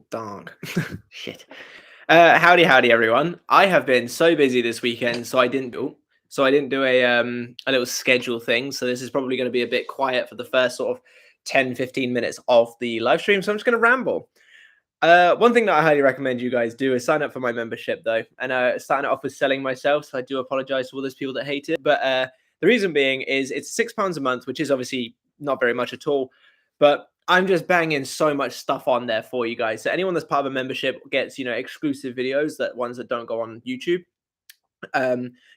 dog. Shit. Howdy, everyone. I have been so busy this weekend, so I didn't do a little schedule thing. So this is probably going to be a bit quiet for the first sort of 10-15 minutes of the live stream. So I'm just going to ramble. One thing that I highly recommend you guys do is sign up for my membership, though. And starting it off with selling myself, so I do apologize to all those people that hate it. But the reason being is it's £6 a month, which is obviously not very much at all. But I'm just banging so much stuff on there for you guys. So anyone that's part of a membership gets, exclusive videos, that ones that don't go on YouTube.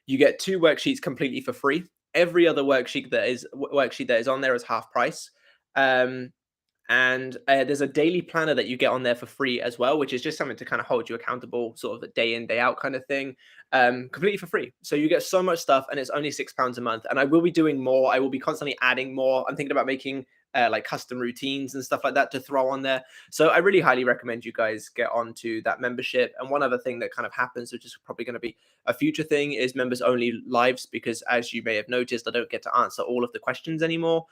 You get 2 worksheets completely for free. Every other worksheet that is on there is half price. And there's a daily planner that you get on there for free as well, which is just something to kind of hold you accountable, sort of a day in, day out kind of thing, completely for free. So you get so much stuff, and it's only £6 a month. And I will be doing more. I will be constantly adding more. I'm thinking about making like custom routines and stuff like that to throw on there. So I really highly recommend you guys get onto that membership. And one other thing that kind of happens, which is probably going to be a future thing, is members only lives, because as you may have noticed, I don't get to answer all of the questions anymore.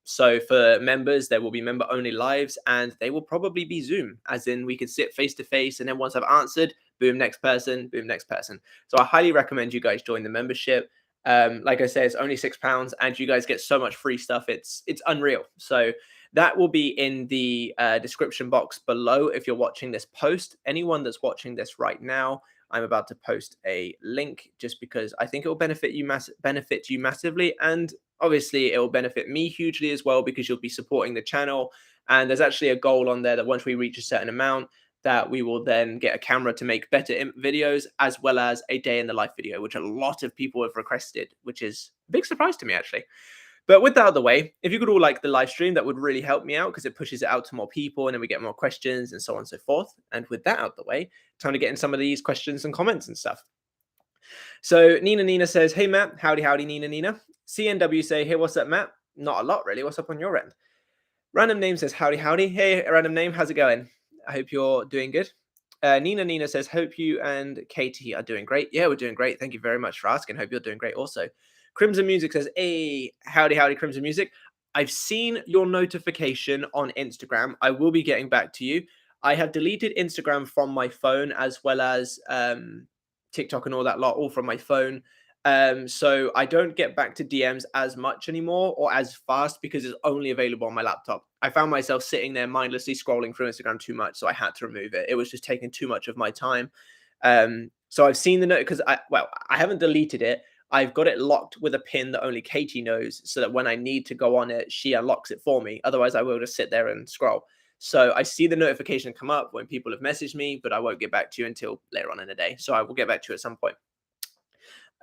So for members, there will be member only lives, and they will probably be Zoom, as in we could sit face to face, and then once I've answered, boom, next person, boom, next person. So I highly recommend you guys join the membership. Like I said, it's only £6, and you guys get so much free stuff. It's unreal. So that will be in the description box below if you're watching this post. Anyone that's watching this right now, I'm about to post a link just because I think it will benefit you massively, and obviously it will benefit me hugely as well, because you'll be supporting the channel. And there's actually a goal on there that once we reach a certain amount, that we will then get a camera to make better videos, as well as a day in the life video, which a lot of people have requested, which is a big surprise to me, actually. But with that out of the way, if you could all like the live stream, that would really help me out, because it pushes it out to more people, and then we get more questions and so on and so forth. And with that out of the way, time to get in some of these questions and comments and stuff. So Nina says, hey, Matt. Howdy, Nina. CNW say, hey, what's up, Matt? Not a lot, really. What's up on your end? Random Name says, howdy. Hey, Random Name, how's it going? I hope you're doing good. Nina says, hope you and Katie are doing great. Yeah, we're doing great. Thank you very much for asking. Hope you're doing great also. Crimson Music says, hey, howdy, Crimson Music. I've seen your notification on Instagram. I will be getting back to you. I have deleted Instagram from my phone, as well as TikTok and all that lot, all from my phone. So I don't get back to DMs as much anymore, or as fast, because it's only available on my laptop. I found myself sitting there mindlessly scrolling through Instagram too much, so I had to remove it. It was just taking too much of my time. So I've seen the note, because I haven't deleted it. I've got it locked with a pin that only Katie knows, so that when I need to go on it, she unlocks it for me. Otherwise, I will just sit there and scroll. So I see the notification come up when people have messaged me, but I won't get back to you until later on in the day. So I will get back to you at some point.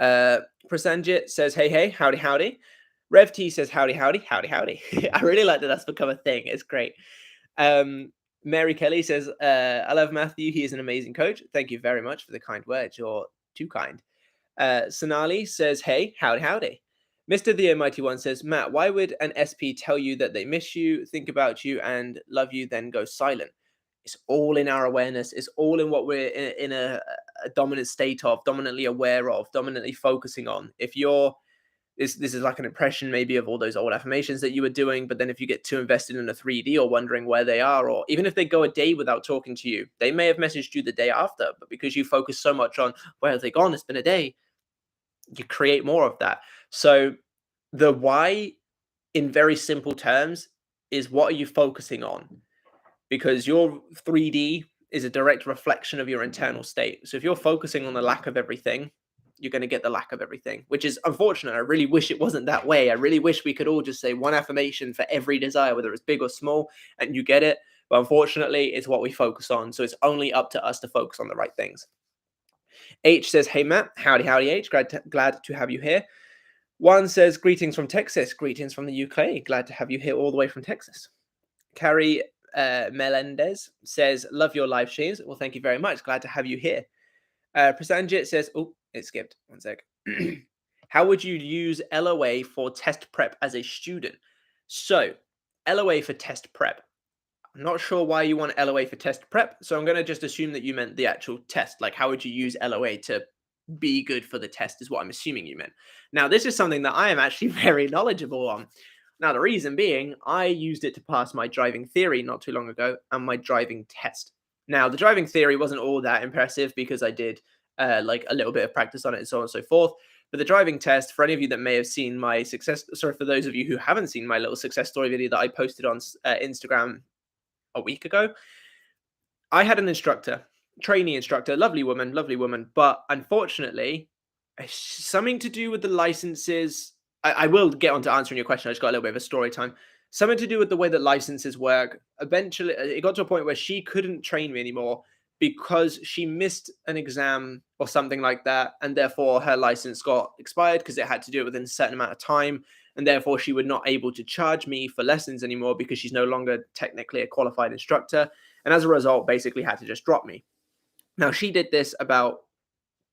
Prasanjit says, hey, howdy. Rev T says, howdy. I really like that that's become a thing. It's great. Mary Kelly says, I love Matthew. He is an amazing coach. Thank you very much for the kind words. You're too kind. Sonali says, hey, howdy. Mr. The Almighty One says, Matt, why would an SP tell you that they miss you, think about you, and love you, then go silent? It's all in our awareness. It's all in what we're in a dominant state of, dominantly aware of, dominantly focusing on. If you're, this is like an impression maybe of all those old affirmations that you were doing, but then if you get too invested in a 3D, or wondering where they are, or even if they go a day without talking to you, they may have messaged you the day after, but because you focus so much on where have they gone, it's been a day, you create more of that. So the why, in very simple terms, is what are you focusing on? Because your 3D is a direct reflection of your internal state. So if you're focusing on the lack of everything, you're going to get the lack of everything, which is unfortunate. I really wish it wasn't that way. I really wish we could all just say one affirmation for every desire, whether it's big or small, and you get it. But unfortunately, it's what we focus on. So it's only up to us to focus on the right things. H says, hey, Matt. Howdy, H. Glad to have you here. Juan says, greetings from Texas. Greetings from the UK. Glad to have you here all the way from Texas. Carrie Melendez says, love your live streams. Well, thank you very much. Glad to have you here. Prasanjit says, oh, it skipped. One sec. How would you use LOA for test prep as a student? So, LOA for test prep. I'm not sure why you want LOA for test prep, so I'm going to just assume that you meant the actual test. Like, how would you use LOA to be good for the test is what I'm assuming you meant. Now, this is something that I am actually very knowledgeable on. Now, the reason being, I used it to pass my driving theory not too long ago and my driving test. Now, the driving theory wasn't all that impressive because I did like a little bit of practice on it and so on and so forth. But the driving test, for any of you that may have seen my for those of you who haven't seen my little success story video that I posted on Instagram a week ago, I had an instructor, trainee instructor, lovely woman, but unfortunately, something to do with the licenses. I will get on to answering your question. I just got a little bit of a story time. Something to do with the way that licenses work. Eventually, it got to a point where she couldn't train me anymore because she missed an exam or something like that, and therefore her license got expired because it had to do it within a certain amount of time, and therefore she was not able to charge me for lessons anymore because she's no longer technically a qualified instructor, and as a result, basically had to just drop me. Now, she did this about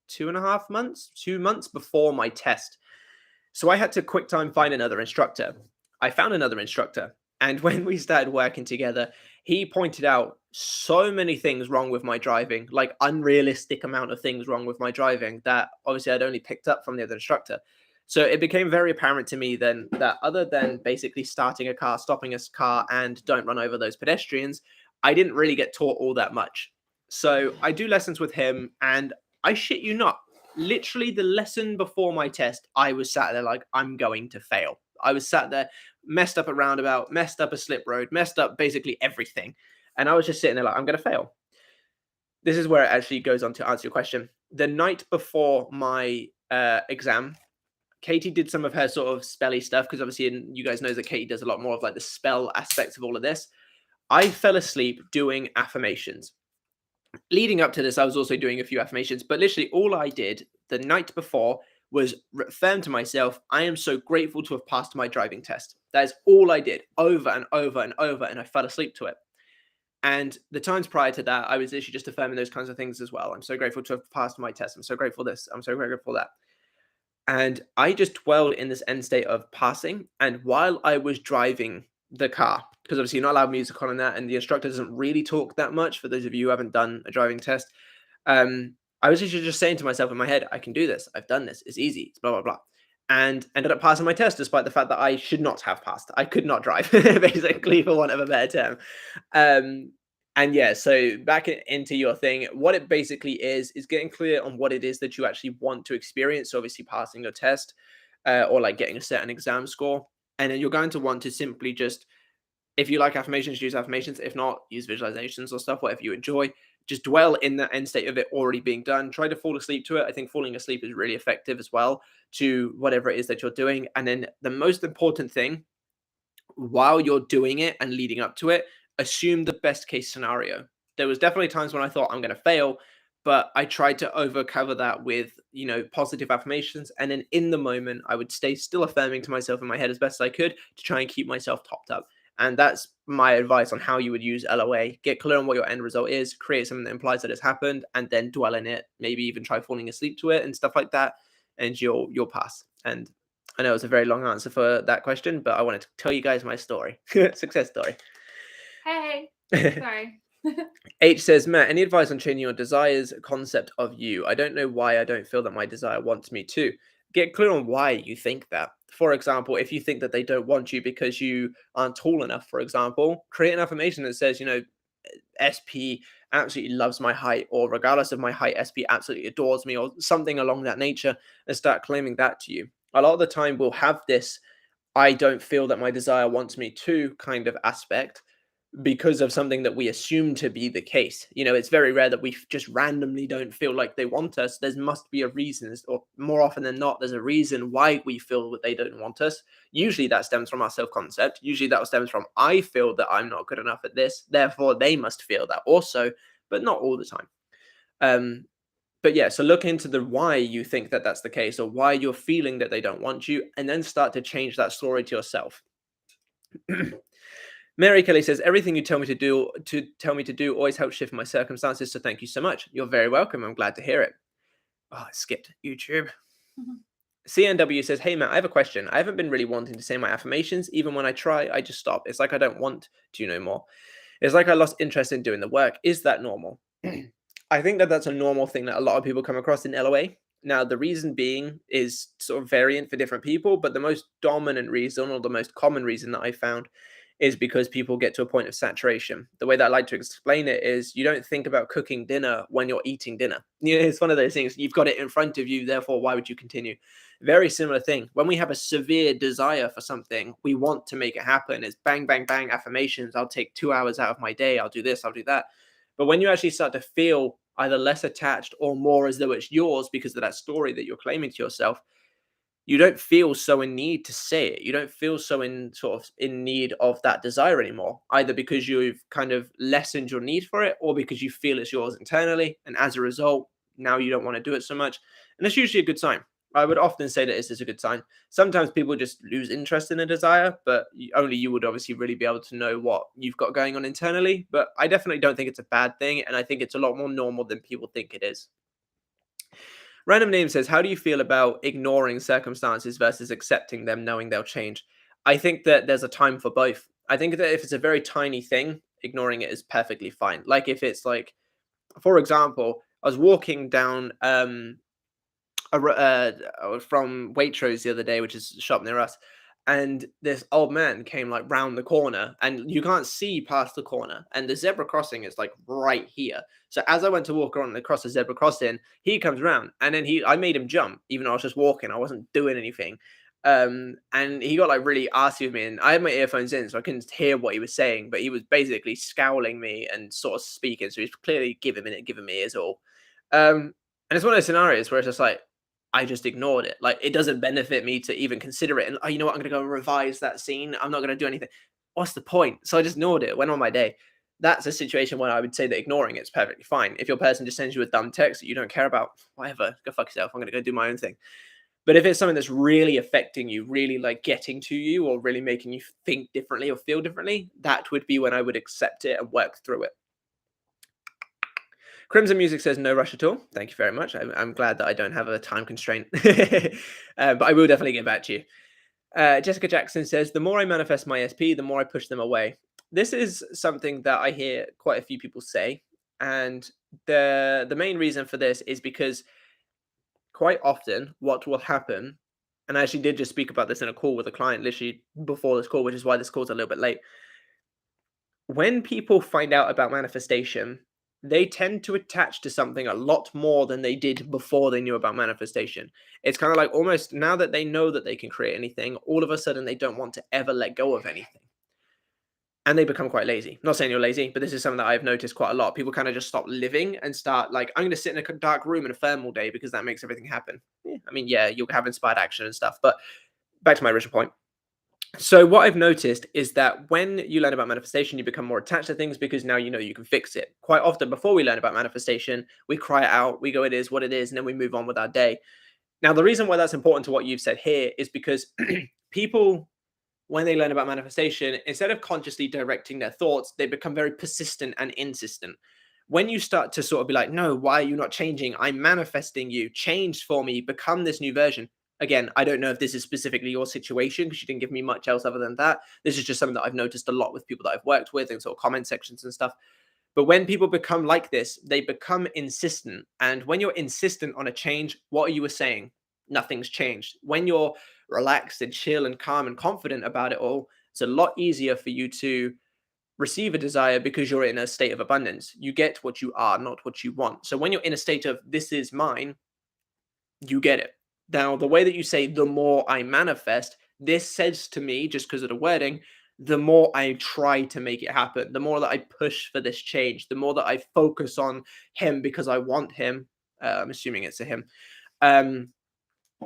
2 months before my test. So I had to quick time find another instructor. I found another instructor. And when we started working together, he pointed out so many things wrong with my driving, like unrealistic amount of things wrong with my driving that obviously I'd only picked up from the other instructor. So it became very apparent to me then that other than basically starting a car, stopping a car, and don't run over those pedestrians, I didn't really get taught all that much. So I do lessons with him, and I shit you not, literally the lesson before my test, I was sat there like, I'm going to fail. I was sat there, messed up a roundabout, messed up a slip road, messed up basically everything. And I was just sitting there like, I'm going to fail. This is where it actually goes on to answer your question. The night before my exam, Katie did some of her sort of spelly stuff because obviously you guys know that Katie does a lot more of like the spell aspects of all of this. I fell asleep doing affirmations. Leading up to this, I was also doing a few affirmations, but literally all I did the night before was affirm to myself, I am so grateful to have passed my driving test. That is all I did over and over and over, and I fell asleep to it. And the times prior to that, I was literally just affirming those kinds of things as well. I'm so grateful to have passed my test. I'm so grateful for this. I'm so grateful for that. And I just dwelled in this end state of passing. And while I was driving the car, because obviously you're not allowed music on and that, and the instructor doesn't really talk that much for those of you who haven't done a driving test. I was literally just saying to myself in my head, I can do this. I've done this. It's easy. It's blah, blah, blah. And ended up passing my test despite the fact that I should not have passed. I could not drive, basically, for want of a better term. And yeah, so back into your thing, what it basically is getting clear on what it is that you actually want to experience. So obviously passing your test or like getting a certain exam score. And then you're going to want to simply just, if you like affirmations, use affirmations. If not, use visualizations or stuff, whatever you enjoy. Just dwell in the end state of it already being done. Try to fall asleep to it. I think falling asleep is really effective as well to whatever it is that you're doing. And then the most important thing, while you're doing it and leading up to it, assume the best case scenario. There was definitely times when I thought I'm going to fail, but I tried to overcover that with, positive affirmations. And then in the moment, I would stay still affirming to myself in my head as best as I could to try and keep myself topped up. And that's my advice on how you would use LOA. Get clear on what your end result is, create something that implies that it's happened, and then dwell in it. Maybe even try falling asleep to it and stuff like that, and you'll pass. And I know it's a very long answer for that question, but I wanted to tell you guys my story. Success story. Hey. Sorry. H says, Matt, any advice on changing your desires concept of you? I don't know why I don't feel that my desire wants me to. Get clear on why you think that. For example, if you think that they don't want you because you aren't tall enough, for example, create an affirmation that says, SP absolutely loves my height, or regardless of my height, SP absolutely adores me, or something along that nature, and start claiming that to you. A lot of the time we'll have this, I don't feel that my desire wants me to kind of aspect, because of something that we assume to be the case. It's very rare that we just randomly don't feel like they want us. There must be a reason, or more often than not, there's a reason why we feel that they don't want us. Usually that stems from our self-concept. Usually that stems from, I feel that I'm not good enough at this, therefore they must feel that also, but not all the time. But yeah, so look into the why you think that that's the case, or why you're feeling that they don't want you, and then start to change that story to yourself. Mary Kelly says, everything you tell me to do always helps shift my circumstances. So thank you so much. You're very welcome. I'm glad to hear it. Oh, I skipped YouTube. CNW says, hey, Matt, I have a question. I haven't been really wanting to say my affirmations. Even when I try, I just stop. It's like I don't want to know more. It's like I lost interest in doing the work. Is that normal? I think that that's a normal thing that a lot of people come across in LOA. Now, the reason being is sort of variant for different people, but the most dominant reason or the most common reason that I found is because people get to a point of saturation. The way that I like to explain it is you don't think about cooking dinner when you're eating dinner. It's one of those things. You've got it in front of you, therefore, why would you continue? Very similar thing. When we have a severe desire for something, we want to make it happen. It's bang, bang, bang affirmations. I'll take 2 hours out of my day. I'll do this, I'll do that. But when you actually start to feel either less attached or more as though it's yours because of that story that you're claiming to yourself, you don't feel so in need to say it. You don't feel so in sort of in need of that desire anymore, either because you've kind of lessened your need for it or because you feel it's yours internally. And as a result, now you don't want to do it so much. And it's usually a good sign. I would often say that this is a good sign. Sometimes people just lose interest in a desire, but only you would obviously really be able to know what you've got going on internally. But I definitely don't think it's a bad thing. And I think it's a lot more normal than people think it is. Random Name says, how do you feel about ignoring circumstances versus accepting them, knowing they'll change? I think that there's a time for both. I think that if it's a very tiny thing, ignoring it is perfectly fine. Like if it's like, for example, I was walking down from Waitrose the other day, which is a shop near us, and this old man came like round the corner, and you can't see past the corner, and the zebra crossing is like right here. So as I went to walk around across the zebra crossing, he comes round, and then I made him jump, even though I was just walking, I wasn't doing anything. And he got like really arsy with me, and I had my earphones in, so I couldn't hear what he was saying, but he was basically scowling me and sort of speaking, so he's clearly giving me his all. And it's one of those scenarios where it's just like, I just ignored it. Like, it doesn't benefit me to even consider it. And, oh, you know what? I'm going to go revise that scene. I'm not going to do anything. What's the point? So I just ignored it, went on my day. That's a situation where I would say that ignoring it's perfectly fine. If your person just sends you a dumb text that you don't care about, whatever, go fuck yourself. I'm going to go do my own thing. But if it's something that's really affecting you, really like getting to you or really making you think differently or feel differently, that would be when I would accept it and work through it. Crimson Music says no rush at all. Thank you very much. I'm glad that I don't have a time constraint, but I will definitely get back to you. Jessica Jackson says the more I manifest my SP, the more I push them away. This is something that I hear quite a few people say, and the main reason for this is because quite often what will happen, and I actually did just speak about this in a call with a client literally before this call, which is why this call's a little bit late. When people find out about manifestation, they tend to attach to something a lot more than they did before they knew about manifestation. It's kind of like almost now that they know that they can create anything, all of a sudden they don't want to ever let go of anything. And they become quite lazy. Not saying you're lazy, but this is something that I've noticed quite a lot. People kind of just stop living and start like, I'm going to sit in a dark room and affirm all day because that makes everything happen. Yeah, I mean, yeah, you'll have inspired action and stuff. But back to my original point. So what I've noticed is that when you learn about manifestation, you become more attached to things because now you know you can fix it. Quite often before we learn about manifestation, we cry it out, we go, it is what it is, and then we move on with our day. Now, the reason why that's important to what you've said here is because people, when they learn about manifestation, instead of consciously directing their thoughts, they become very persistent and insistent. When you start to sort of be like, no, why are you not changing? I'm manifesting you, change for me, become this new version. Again, I don't know if this is specifically your situation because you didn't give me much else other than that. This is just something that I've noticed a lot with people that I've worked with and sort of comment sections and stuff. But when people become like this, they become insistent. And when you're insistent on a change, what are you saying? Nothing's changed. When you're relaxed and chill and calm and confident about it all, it's a lot easier for you to receive a desire because you're in a state of abundance. You get what you are, not what you want. So when you're in a state of this is mine, you get it. Now, the way that you say the more I manifest, this says to me, just because of the wording, the more I try to make it happen, the more that I push for this change, the more that I focus on him because I want him. I'm assuming it's a him. Um,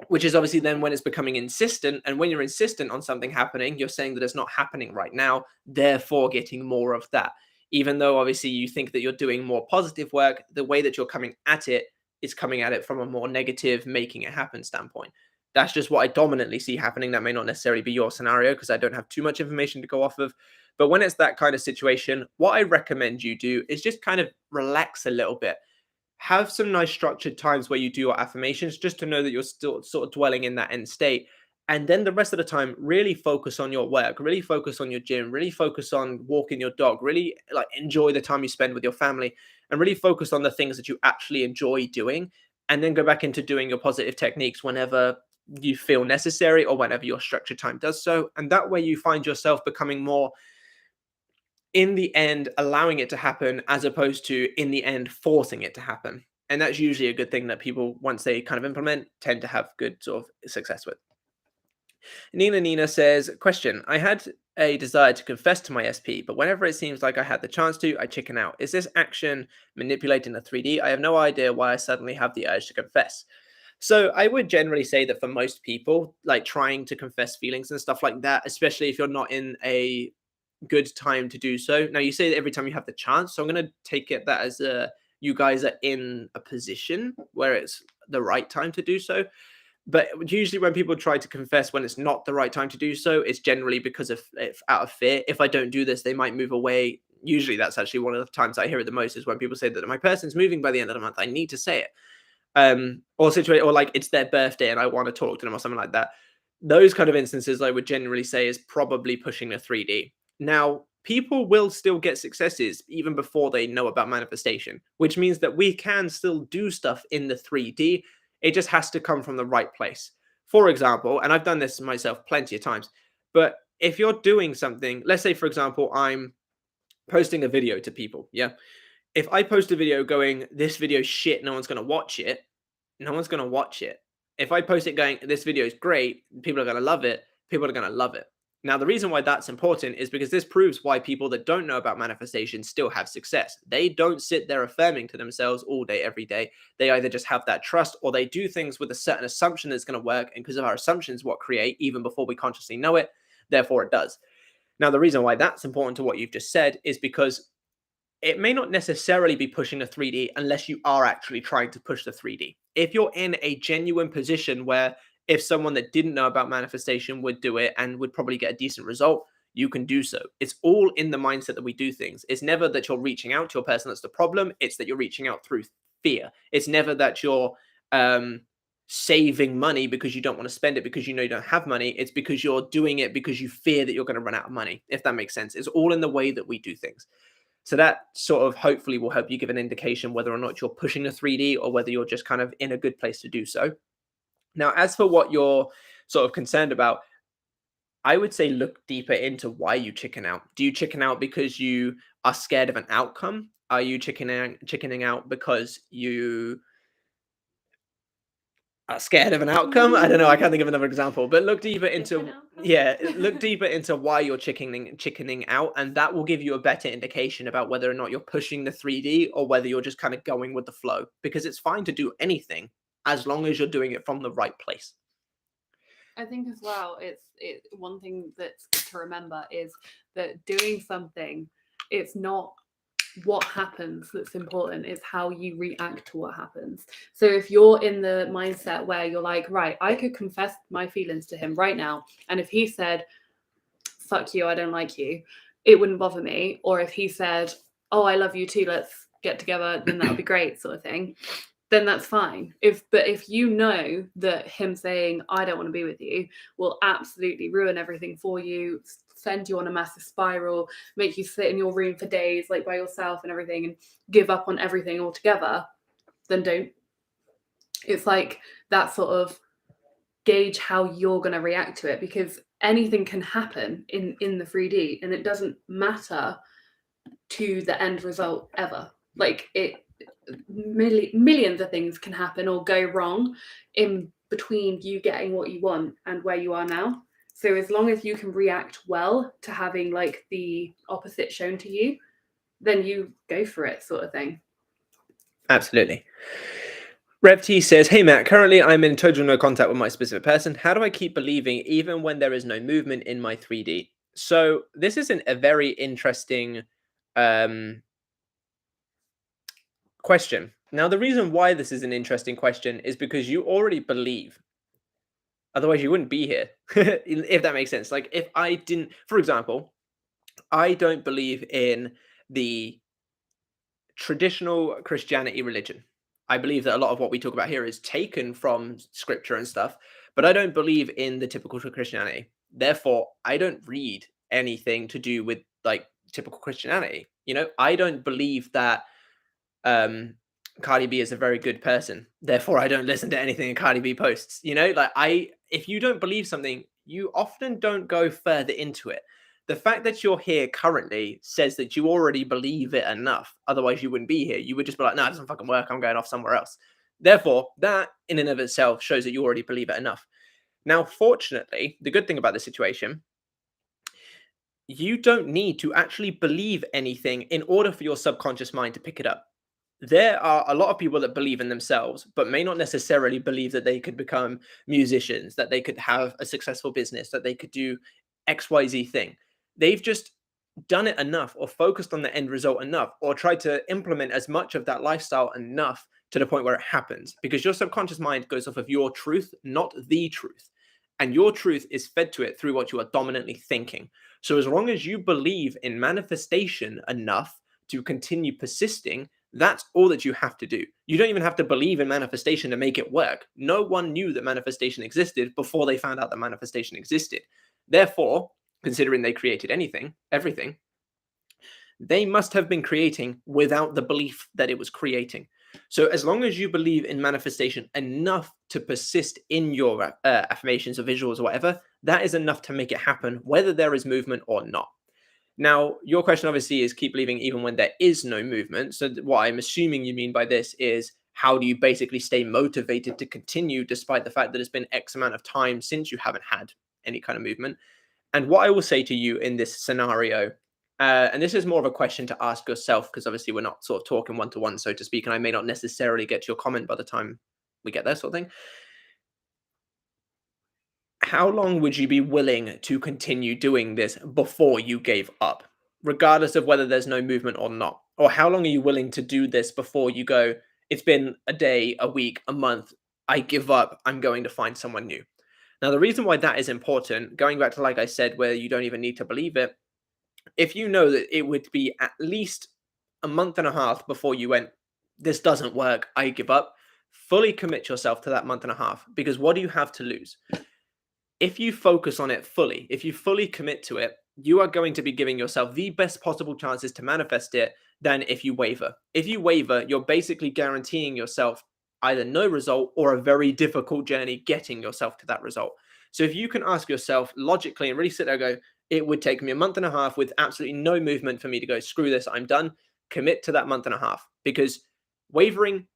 which is obviously then when it's becoming insistent. And when you're insistent on something happening, you're saying that it's not happening right now, therefore getting more of that. Even though obviously you think that you're doing more positive work, the way that you're coming at it is coming at it from a more negative, making it happen standpoint. That's just what I dominantly see happening. That may not necessarily be your scenario because I don't have too much information to go off of. But when it's that kind of situation, what I recommend you do is just kind of relax a little bit, have some nice structured times where you do your affirmations just to know that you're still sort of dwelling in that end state. And then the rest of the time, really focus on your work, really focus on your gym, really focus on walking your dog, really like enjoy the time you spend with your family and really focus on the things that you actually enjoy doing. and then go back into doing your positive techniques whenever you feel necessary or whenever your structured time does so. And that way you find yourself becoming more, in the end, allowing it to happen as opposed to in the end forcing it to happen. And that's usually a good thing that people, once they kind of implement, tend to have good sort of success with. Nina says, question, I had a desire to confess to my SP, but whenever it seems like I had the chance to, I chicken out. Is this action manipulating the 3D? I have no idea why I suddenly have the urge to confess. So I would generally say that for most people, like trying to confess feelings and stuff like that, especially if you're not in a good time to do so. Now you say that every time you have the chance, so I'm going to take it that as you guys are in a position where it's the right time to do so. But usually when people try to confess when it's not the right time to do so, it's generally because of out of fear. If I don't do this, they might move away. Usually that's actually one of the times I hear it the most, is when people say that my person's moving by the end of the month. I need to say it. Or like it's their birthday and I want to talk to them or something like that. Those kind of instances I would generally say is probably pushing the 3D. Now, people will still get successes even before they know about manifestation, which means that we can still do stuff in the 3D. It just has to come from the right place. For example, and I've done this myself plenty of times, but if you're doing something, let's say, for example, I'm posting a video to people, yeah? If I post a video going, this video's shit, no one's going to watch it, no one's going to watch it. If I post it going, this video is great, people are going to love it, people are going to love it. Now, the reason why that's important is because this proves why people that don't know about manifestation still have success. They don't sit there affirming to themselves all day, every day. They either just have that trust, or they do things with a certain assumption that's going to work. And because of our assumptions, what create even before we consciously know it, therefore it does. Now, the reason why that's important to what you've just said is because it may not necessarily be pushing the 3D unless you are actually trying to push the 3D. If you're in a genuine position where if someone that didn't know about manifestation would do it and would probably get a decent result, you can do so. It's all in the mindset that we do things. It's never that you're reaching out to a person that's the problem. It's that you're reaching out through fear. It's never that you're saving money because you don't want to spend it because you know you don't have money. It's because you're doing it because you fear that you're going to run out of money, if that makes sense. It's all in the way that we do things. So that sort of hopefully will help you give an indication whether or not you're pushing the 3D or whether you're just kind of in a good place to do so. Now, as for what you're sort of concerned about, I would say look deeper into why you chicken out. Do you chicken out because you are scared of an outcome? Are you chickening out because you are scared of an outcome? I don't know. I can't think of another example, but look deeper into look deeper into why you're chickening out, and that will give you a better indication about whether or not you're pushing the 3D or whether you're just kind of going with the flow. Because it's fine to do anything as long as you're doing it from the right place. I think as well, it's one thing that's good to remember is that doing something, it's not what happens that's important, it's how you react to what happens. So if you're in the mindset where you're like, right, I could confess my feelings to him right now, and if he said, fuck you, I don't like you, it wouldn't bother me. Or if he said, oh, I love you too, let's get together, then that would be great, sort of thing, then that's fine. But if you know that him saying I don't want to be with you will absolutely ruin everything for you, send you on a massive spiral, make you sit in your room for days like by yourself and everything, and give up on everything altogether, then don't. It's like that sort of gauge how you're going to react to it, because anything can happen in the 3D and it doesn't matter to the end result ever. Like millions of things can happen or go wrong in between you getting what you want and where you are now. So as long as you can react well to having like the opposite shown to you, then you go for it, sort of thing. Absolutely. Rev T says, hey Matt, currently I'm in total no contact with my specific person. How do I keep believing even when there is no movement in my 3D? So this is a very interesting question. Now, the reason why this is an interesting question is because you already believe. Otherwise, you wouldn't be here, if that makes sense. Like if I didn't, for example, I don't believe in the traditional Christianity religion. I believe that a lot of what we talk about here is taken from scripture and stuff, but I don't believe in the typical Christianity. Therefore, I don't read anything to do with like typical Christianity. You know, I don't believe that Cardi B is a very good person, therefore I don't listen to anything Cardi B posts. If you don't believe something, you often don't go further into it. The fact that you're here currently says that you already believe it enough. Otherwise, you wouldn't be here. You would just be like, no, it doesn't fucking work. I'm going off somewhere else. Therefore, that in and of itself shows that you already believe it enough. Now, fortunately, the good thing about the situation, you don't need to actually believe anything in order for your subconscious mind to pick it up. There are a lot of people that believe in themselves, but may not necessarily believe that they could become musicians, that they could have a successful business, that they could do XYZ thing. They've just done it enough, or focused on the end result enough, or tried to implement as much of that lifestyle enough to the point where it happens. Because your subconscious mind goes off of your truth, not the truth. And your truth is fed to it through what you are dominantly thinking. So as long as you believe in manifestation enough to continue persisting, that's all that you have to do. You don't even have to believe in manifestation to make it work. No one knew that manifestation existed before they found out that manifestation existed. Therefore, considering they created everything, they must have been creating without the belief that it was creating. So as long as you believe in manifestation enough to persist in your affirmations or visuals or whatever, that is enough to make it happen, whether there is movement or not. Now, your question obviously is keep believing even when there is no movement. So what I'm assuming you mean by this is, how do you basically stay motivated to continue despite the fact that it's been X amount of time since you haven't had any kind of movement? And what I will say to you in this scenario, and this is more of a question to ask yourself, because obviously we're not sort of talking one-to-one, so to speak, and I may not necessarily get your comment by the time we get there, sort of thing. How long would you be willing to continue doing this before you gave up, regardless of whether there's no movement or not? Or how long are you willing to do this before you go, it's been a day, a week, a month, I give up, I'm going to find someone new? Now, the reason why that is important, going back to, like I said, where you don't even need to believe it, if you know that it would be at least a month and a half before you went, this doesn't work, I give up, fully commit yourself to that month and a half, because what do you have to lose? If you focus on it fully, if you fully commit to it, you are going to be giving yourself the best possible chances to manifest it than if you waver. If you waver, you're basically guaranteeing yourself either no result or a very difficult journey getting yourself to that result. So if you can ask yourself logically and really sit there and go, it would take me a month and a half with absolutely no movement for me to go, screw this, I'm done. Commit to that month and a half, because wavering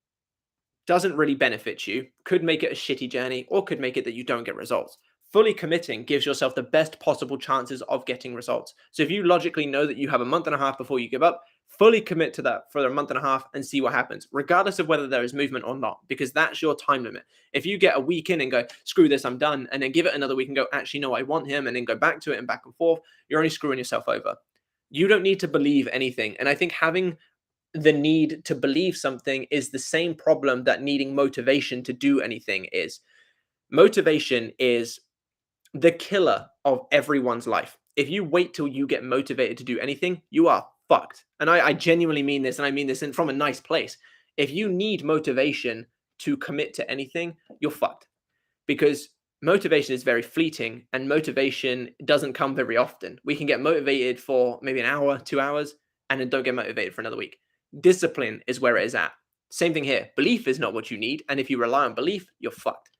doesn't really benefit you, could make it a shitty journey, or could make it that you don't get results. Fully committing gives yourself the best possible chances of getting results. So if you logically know that you have a month and a half before you give up, fully commit to that for a month and a half and see what happens, regardless of whether there is movement or not, because that's your time limit. If you get a week in and go, screw this, I'm done, and then give it another week and go, actually, no, I want him, and then go back to it and back and forth, you're only screwing yourself over. You don't need to believe anything. And I think having the need to believe something is the same problem that needing motivation to do anything is. Motivation is the killer of everyone's life. If you wait till you get motivated to do anything, you are fucked. And I genuinely mean this, and I mean this from a nice place. If you need motivation to commit to anything, you're fucked. Because motivation is very fleeting, and motivation doesn't come very often. We can get motivated for maybe an hour, 2 hours, and then don't get motivated for another week. Discipline is where it is at. Same thing here. Belief is not what you need. And if you rely on belief, you're fucked.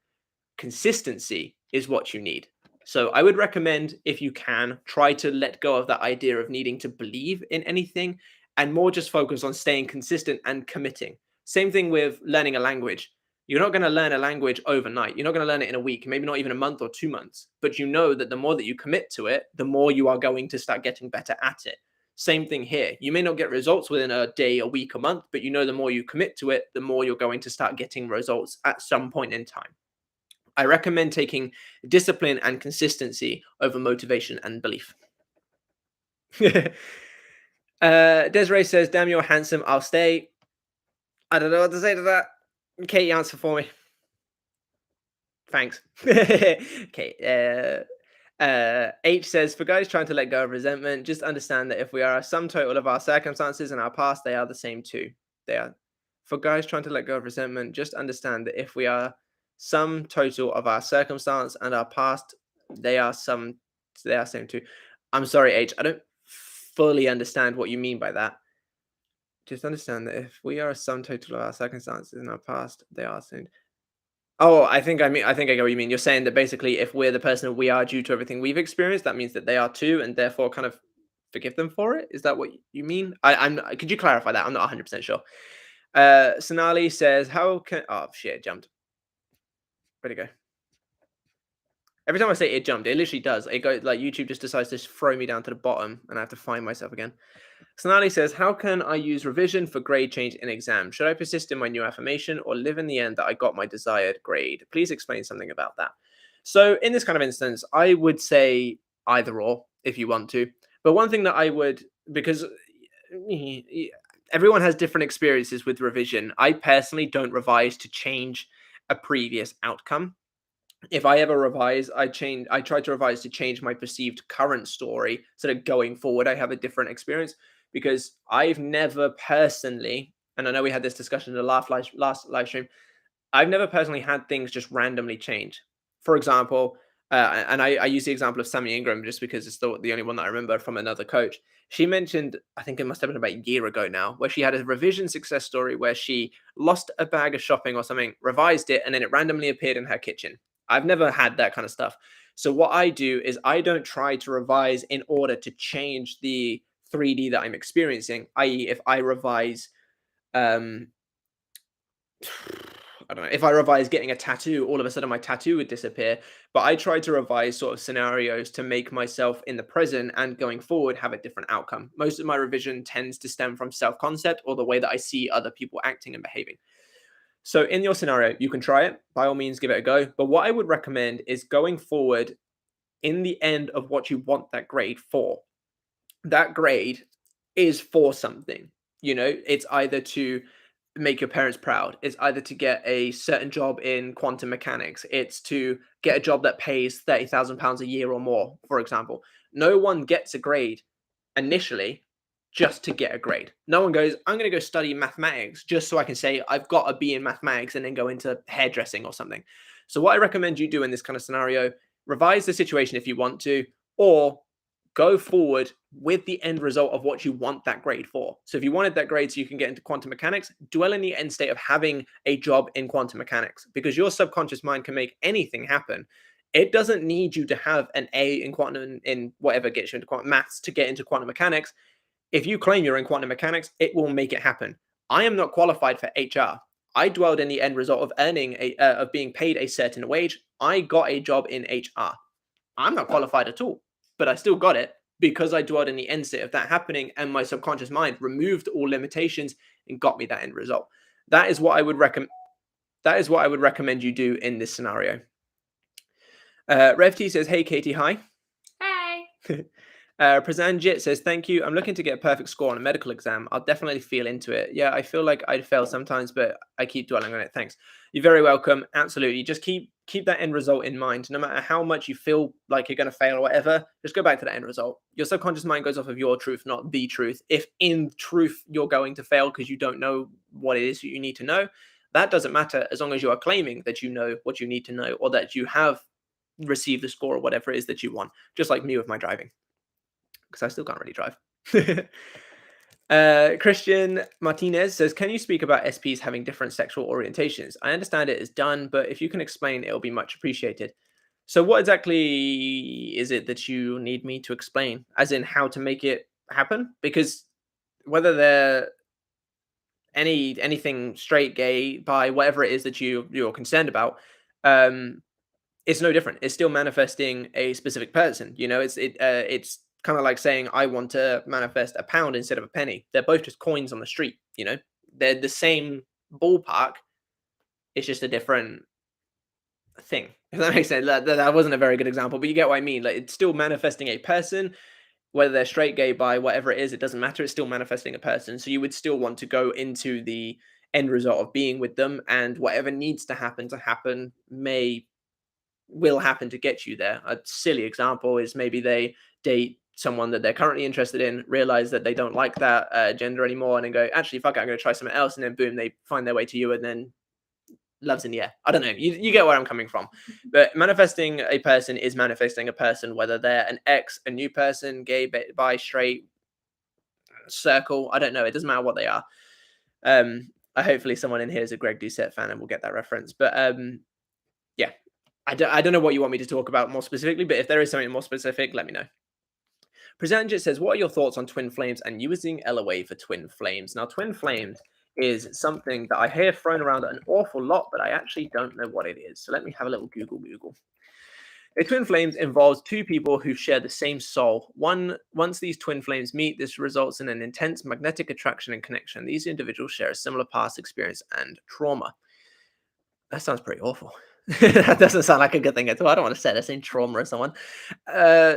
Consistency is what you need. So I would recommend, if you can, try to let go of that idea of needing to believe in anything and more just focus on staying consistent and committing. Same thing with learning a language. You're not going to learn a language overnight. You're not going to learn it in a week, maybe not even a month or 2 months. But you know that the more that you commit to it, the more you are going to start getting better at it. Same thing here. You may not get results within a day, a week, a month, but you know the more you commit to it, the more you're going to start getting results at some point in time. I recommend taking discipline and consistency over motivation and belief. Desiree says, damn, you're handsome. I'll stay. I don't know what to say to that. Katie, answer for me. Thanks. Okay. H says, for guys trying to let go of resentment, just understand that if we are a sum total of our circumstances and our past, they are the same too. They are. For guys trying to let go of resentment, just understand that if we are sum total of our circumstance and our past, they are same too. I'm sorry, H, I don't fully understand what you mean by that. Just understand that if we are a sum total of our circumstances in our past, they are soon. Oh, I think I get what you mean. You're saying that basically if we're the person that we are due to everything we've experienced, that means that they are too, and therefore kind of forgive them for it. Is that what you mean? Could you clarify that? I'm not 100% sure. Sonali says, how can oh shit, it jumped. Where'd it go? Every time I say it jumped, it literally does. It goes like YouTube just decides to throw me down to the bottom and I have to find myself again. Sonali says, how can I use revision for grade change in exam? Should I persist in my new affirmation or live in the end that I got my desired grade? Please explain something about that. So in this kind of instance, I would say either or if you want to. But one thing that I would, because everyone has different experiences with revision. I personally don't revise to change a previous outcome. If I ever revise, I try to revise to change my perceived current story so that going forward I have a different experience, because I've never personally, and I know we had this discussion in the last live stream, I've never personally had things just randomly change. For example, and I use the example of Sammy Ingram just because it's the only one that I remember from another coach. She mentioned, I think it must have been about a year ago now, where she had a revision success story where she lost a bag of shopping or something, revised it, and then it randomly appeared in her kitchen. I've never had that kind of stuff. So what I do is I don't try to revise in order to change the 3D that I'm experiencing, i.e., if I revise um I don't know. If I revise getting a tattoo, all of a sudden my tattoo would disappear. But I try to revise sort of scenarios to make myself in the present and going forward have a different outcome. Most of my revision tends to stem from self concept or the way that I see other people acting and behaving. So in your scenario, you can try it. By all means, give it a go. But what I would recommend is going forward in the end of what you want that grade for. That grade is for something. It's either to make your parents proud. It's either to get a certain job in quantum mechanics. It's to get a job that pays £30,000 a year or more, for example. No one gets a grade initially just to get a grade. No one goes, I'm going to go study mathematics just so I can say I've got a B in mathematics and then go into hairdressing or something. So what I recommend you do in this kind of scenario, revise the situation if you want to, or go forward with the end result of what you want that grade for. So if you wanted that grade so you can get into quantum mechanics, dwell in the end state of having a job in quantum mechanics, because your subconscious mind can make anything happen. It doesn't need you to have an A in quantum, in whatever gets you into quantum maths, to get into quantum mechanics. If you claim you're in quantum mechanics, it will make it happen. I am not qualified for HR. I dwelled in the end result of of being paid a certain wage. I got a job in HR. I'm not qualified at all, but I still got it because I dwelled in the end state of that happening, and my subconscious mind removed all limitations and got me that end result. That is what I would recommend. That is what I would recommend you do in this scenario. RevT says, "Hey Katie, hi." Hey. Prasanjit says, "Thank you. I'm looking to get a perfect score on a medical exam. I'll definitely feel into it. Yeah, I feel like I'd fail sometimes, but I keep dwelling on it. Thanks. You're very welcome. Absolutely. Just keep that end result in mind. No matter how much you feel like you're going to fail or whatever, just go back to the end result. Your subconscious mind goes off of your truth, not the truth. If in truth you're going to fail because you don't know what it is you need to know, that doesn't matter as long as you are claiming that you know what you need to know, or that you have received the score or whatever it is that you want. Just like me with my driving, because I still can't really drive." Christian Martinez says, "Can you speak about SPs having different sexual orientations? I understand it is done, but if you can explain, it'll be much appreciated." So what exactly is it that you need me to explain? As in how to make it happen? Because whether they're anything straight, gay, bi, whatever it is that you're concerned about, um, it's no different. It's still manifesting a specific person. It's kind of like saying I want to manifest a pound instead of a penny. They're both just coins on the street. They're the same ballpark. It's just a different thing. If that makes sense. That wasn't a very good example, but you get what I mean. Like, it's still manifesting a person, whether they're straight, gay, bi, whatever it is. It doesn't matter. It's still manifesting a person. So you would still want to go into the end result of being with them, and whatever needs to happen will happen to get you there. A silly example is maybe they date someone that they're currently interested in, realize that they don't like that gender anymore, and then go, actually, fuck it, I'm going to try something else. And then boom, they find their way to you, and then love's in the air. I don't know. You get where I'm coming from. But manifesting a person is manifesting a person, whether they're an ex, a new person, gay, bi, straight, circle. I don't know. It doesn't matter what they are. Hopefully someone in here is a Greg Doucette fan and will get that reference. But yeah, I don't know what you want me to talk about more specifically, but if there is something more specific, let me know. Presenter says, what are your thoughts on twin flames and using LOA for twin flames? Now, twin flames is something that I hear thrown around an awful lot, but I actually don't know what it is. So let me have a little Google. A twin flames involves two people who share the same soul. Once these twin flames meet, this results in an intense magnetic attraction and connection. These individuals share a similar past experience and trauma. That sounds pretty awful. That doesn't sound like a good thing at all. I don't want to say the same trauma as someone.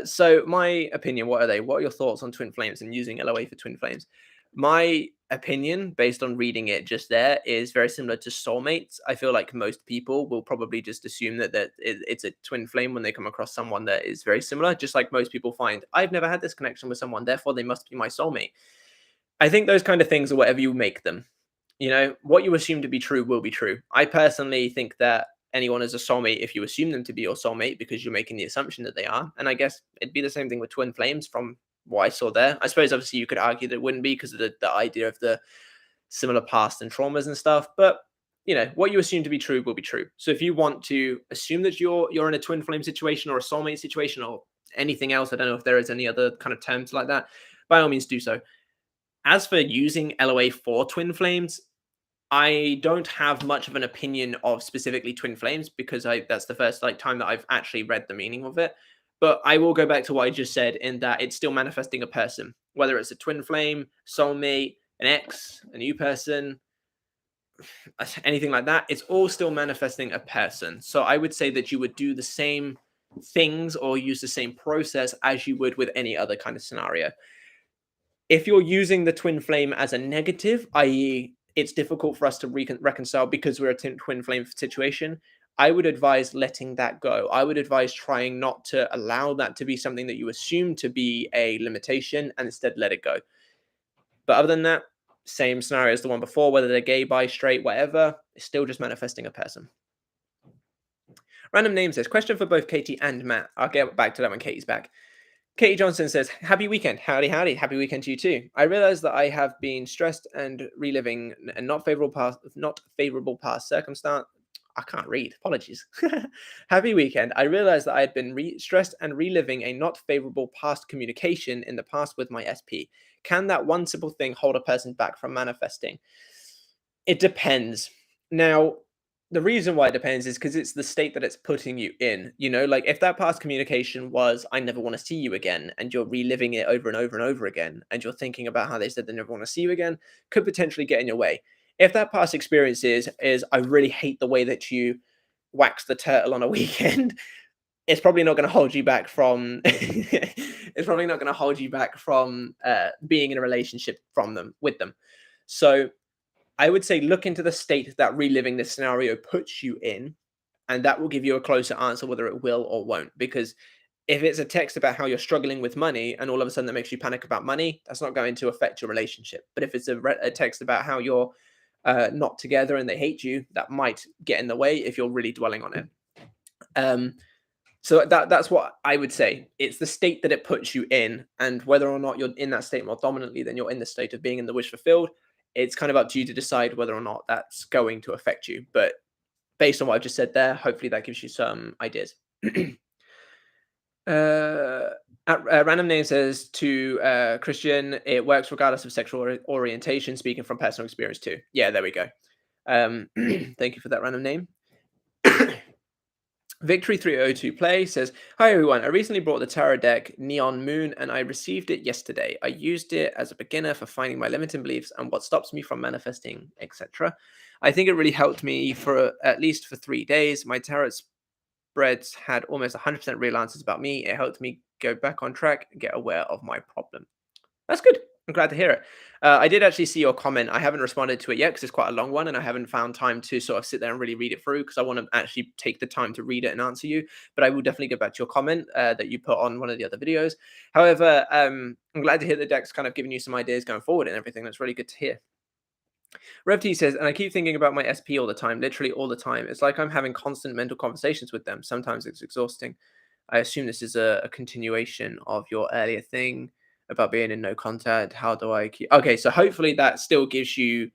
So my opinion, what are they? What are your thoughts on twin flames and using LOA for twin flames? My opinion, based on reading it just there, is very similar to soulmates. I feel like most people will probably just assume that it's a twin flame when they come across someone that is very similar. Just like most people find, I've never had this connection with someone, therefore they must be my soulmate. I think those kind of things are whatever you make them. You know, what you assume to be true will be true. I personally think that anyone is a soulmate if you assume them to be your soulmate because you're making the assumption that they are. And I guess it'd be the same thing with twin flames from what I saw there. I suppose obviously you could argue that it wouldn't be because of the idea of the similar past and traumas and stuff. But you know, what you assume to be true will be true. So if you want to assume that you're in a twin flame situation or a soulmate situation or anything else, I don't know if there is any other kind of terms like that, by all means do so. As for using LOA for twin flames, I don't have much of an opinion of specifically twin flames because that's the first time that I've actually read the meaning of it. But I will go back to what I just said in that it's still manifesting a person, whether it's a twin flame, soulmate, an ex, a new person, anything like that. It's all still manifesting a person. So I would say that you would do the same things or use the same process as you would with any other kind of scenario. If you're using the twin flame as a negative, i.e., it's difficult for us to reconcile because we're a twin flame situation, I would advise letting that go. I would advise trying not to allow that to be something that you assume to be a limitation and instead let it go. But other than that, same scenario as the one before, whether they're gay, bi, straight, whatever, it's still just manifesting a person. Random Name says, question for both Katie and Matt. I'll get back to that when Katie's back. Katie Johnson says, happy weekend. Howdy, howdy. Happy weekend to you too. I realized that I have been stressed and reliving a not favorable past circumstance. I can't read. Apologies. Happy weekend. I realized that I had been stressed and reliving a not favorable past communication in the past with my SP. Can that one simple thing hold a person back from manifesting? It depends. Now, the reason why it depends is because it's the state that it's putting you in. You know, like if that past communication was, I never want to see you again, and you're reliving it over and over and over again, and you're thinking about how they said they never want to see you again, could potentially get in your way. If that past experience is I really hate the way that you wax the turtle on a weekend, it's probably not going to hold you back from being in a relationship with them. So I would say look into the state that reliving this scenario puts you in, and that will give you a closer answer whether it will or won't. Because if it's a text about how you're struggling with money and all of a sudden that makes you panic about money, that's not going to affect your relationship. But if it's a text about how you're not together and they hate you, that might get in the way if you're really dwelling on it. So that's what I would say. It's the state that it puts you in, and whether or not you're in that state more dominantly than you're in the state of being in the wish fulfilled, it's kind of up to you to decide whether or not that's going to affect you. But based on what I've just said there, hopefully that gives you some ideas. Random Name says to Christian, it works regardless of sexual orientation, speaking from personal experience too. Yeah, there we go. Thank you for that, Random Name. Victory302 Play says, hi everyone, I recently bought the tarot deck Neon Moon and I received it yesterday. I used it as a beginner for finding my limiting beliefs and what stops me from manifesting, etc. I think it really helped me for at least for 3 days. My tarot spreads had almost 100% real answers about me. It helped me go back on track and get aware of my problem. That's good. I'm glad to hear it. I did actually see your comment. I haven't responded to it yet because it's quite a long one and I haven't found time to sort of sit there and really read it through because I want to actually take the time to read it and answer you. But I will definitely get back to your comment that you put on one of the other videos. However, I'm glad to hear the deck's kind of giving you some ideas going forward and everything. That's really good to hear. RevT says, and I keep thinking about my SP all the time, literally all the time. It's like I'm having constant mental conversations with them. Sometimes it's exhausting. I assume this is a continuation of your earlier thing. about being in no contact. How do I keep? Okay, so hopefully that still gives you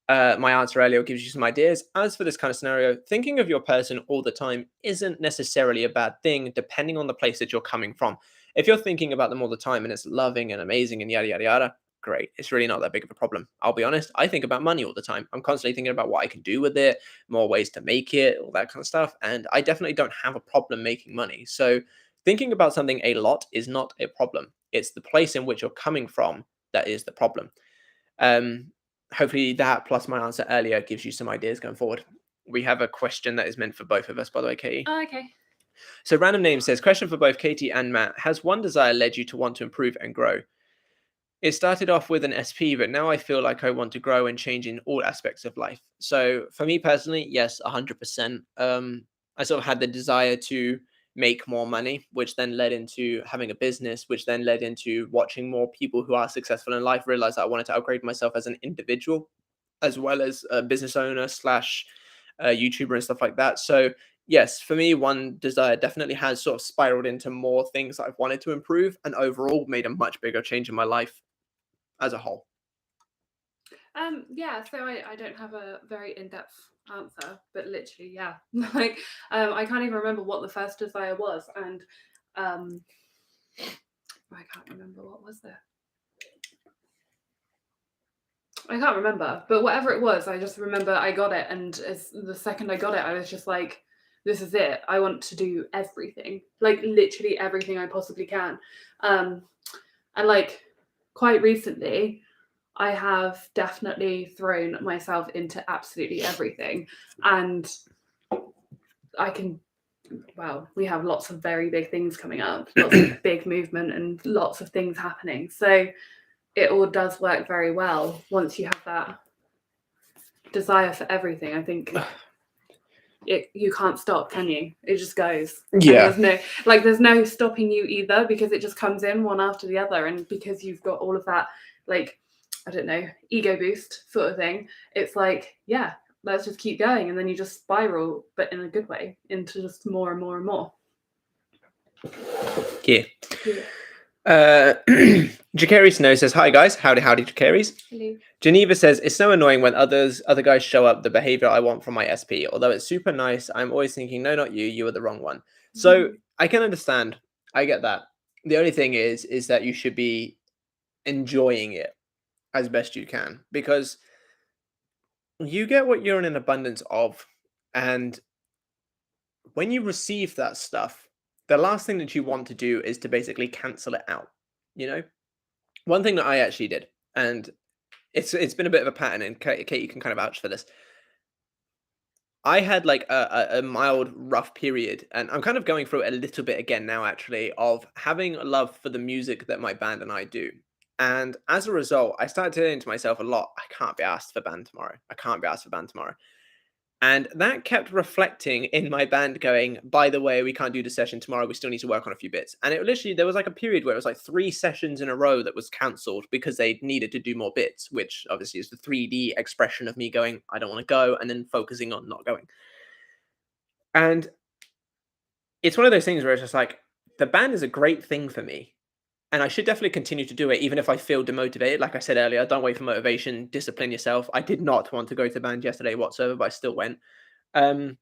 my answer earlier gives you some ideas. As for this kind of scenario, thinking of your person all the time isn't necessarily a bad thing, depending on the place that you're coming from. If you're thinking about them all the time and it's loving and amazing and yada, yada, yada, great. It's really not that big of a problem. I'll be honest. I think about money all the time. I'm constantly thinking about what I can do with it, more ways to make it, all that kind of stuff. And I definitely don't have a problem making money. So thinking about something a lot is not a problem. It's the place in which you're coming from that is the problem. Um, Hopefully that plus my answer earlier gives you some ideas going forward. We have a question that is meant for both of us, by the way, Katie. Oh, okay. So random name says, question for both Katie and Matt. Has one desire led you to want to improve and grow? It started off with an SP, but now I feel like I want to grow and change in all aspects of life. So for me personally, yes, 100%. I sort of had the desire to make more money, which then led into having a business, which then led into watching more people who are successful in life, realize that I wanted to upgrade myself as an individual, as well as a business owner slash YouTuber and stuff like that. So yes, for me, one desire definitely has sort of spiraled into more things that I've wanted to improve and overall made a much bigger change in my life as a whole. Yeah, so I don't have a very in-depth answer, but literally, yeah. Like, I can't even remember what the first desire was, and I can't remember what was there. I can't remember, but whatever it was, I just remember I got it, and as the second I got it, I was just like, this is it. I want to do everything, like literally everything I possibly can. And like quite recently, I have definitely thrown myself into absolutely everything. And I can, well, we have lots of very big things coming up, lots of big movement and lots of things happening. So it all does work very well once you have that desire for everything. I think you can't stop, can you? It just goes. Yeah. And there's no stopping you either, because it just comes in one after the other. And because you've got all of that, like, I don't know, ego boost sort of thing, it's like, yeah, let's just keep going. And then you just spiral, but in a good way, into just more and more and more. Yeah. Yeah. Jacari Snow says, hi guys, howdy Jacaris. Hello. Geneva says, it's so annoying when other guys show up the behavior I want from my SP. Although it's super nice, I'm always thinking, no, not you, you are the wrong one. So I can understand. I get that. The only thing is that you should be enjoying it as best you can, because you get what you're in an abundance of. And when you receive that stuff, the last thing that you want to do is to basically cancel it out. You know, one thing that I actually did, and it's been a bit of a pattern, and Kate, you can kind of vouch for this. I had like a mild rough period, and I'm kind of going through it a little bit again now, actually, of having a love for the music that my band and I do. And as a result, I started saying to myself a lot, I can't be asked for band tomorrow. I can't be asked for band tomorrow. And that kept reflecting in my band going, by the way, we can't do the session tomorrow. We still need to work on a few bits. And it literally, there was like a period where it was like 3 sessions in a row that was cancelled because they needed to do more bits, which obviously is the 3D expression of me going, I don't want to go, and then focusing on not going. And it's one of those things where it's just like, the band is a great thing for me. And I should definitely continue to do it, even if I feel demotivated. Like I said earlier, don't wait for motivation. Discipline yourself. I did not want to go to band yesterday whatsoever, but I still went. But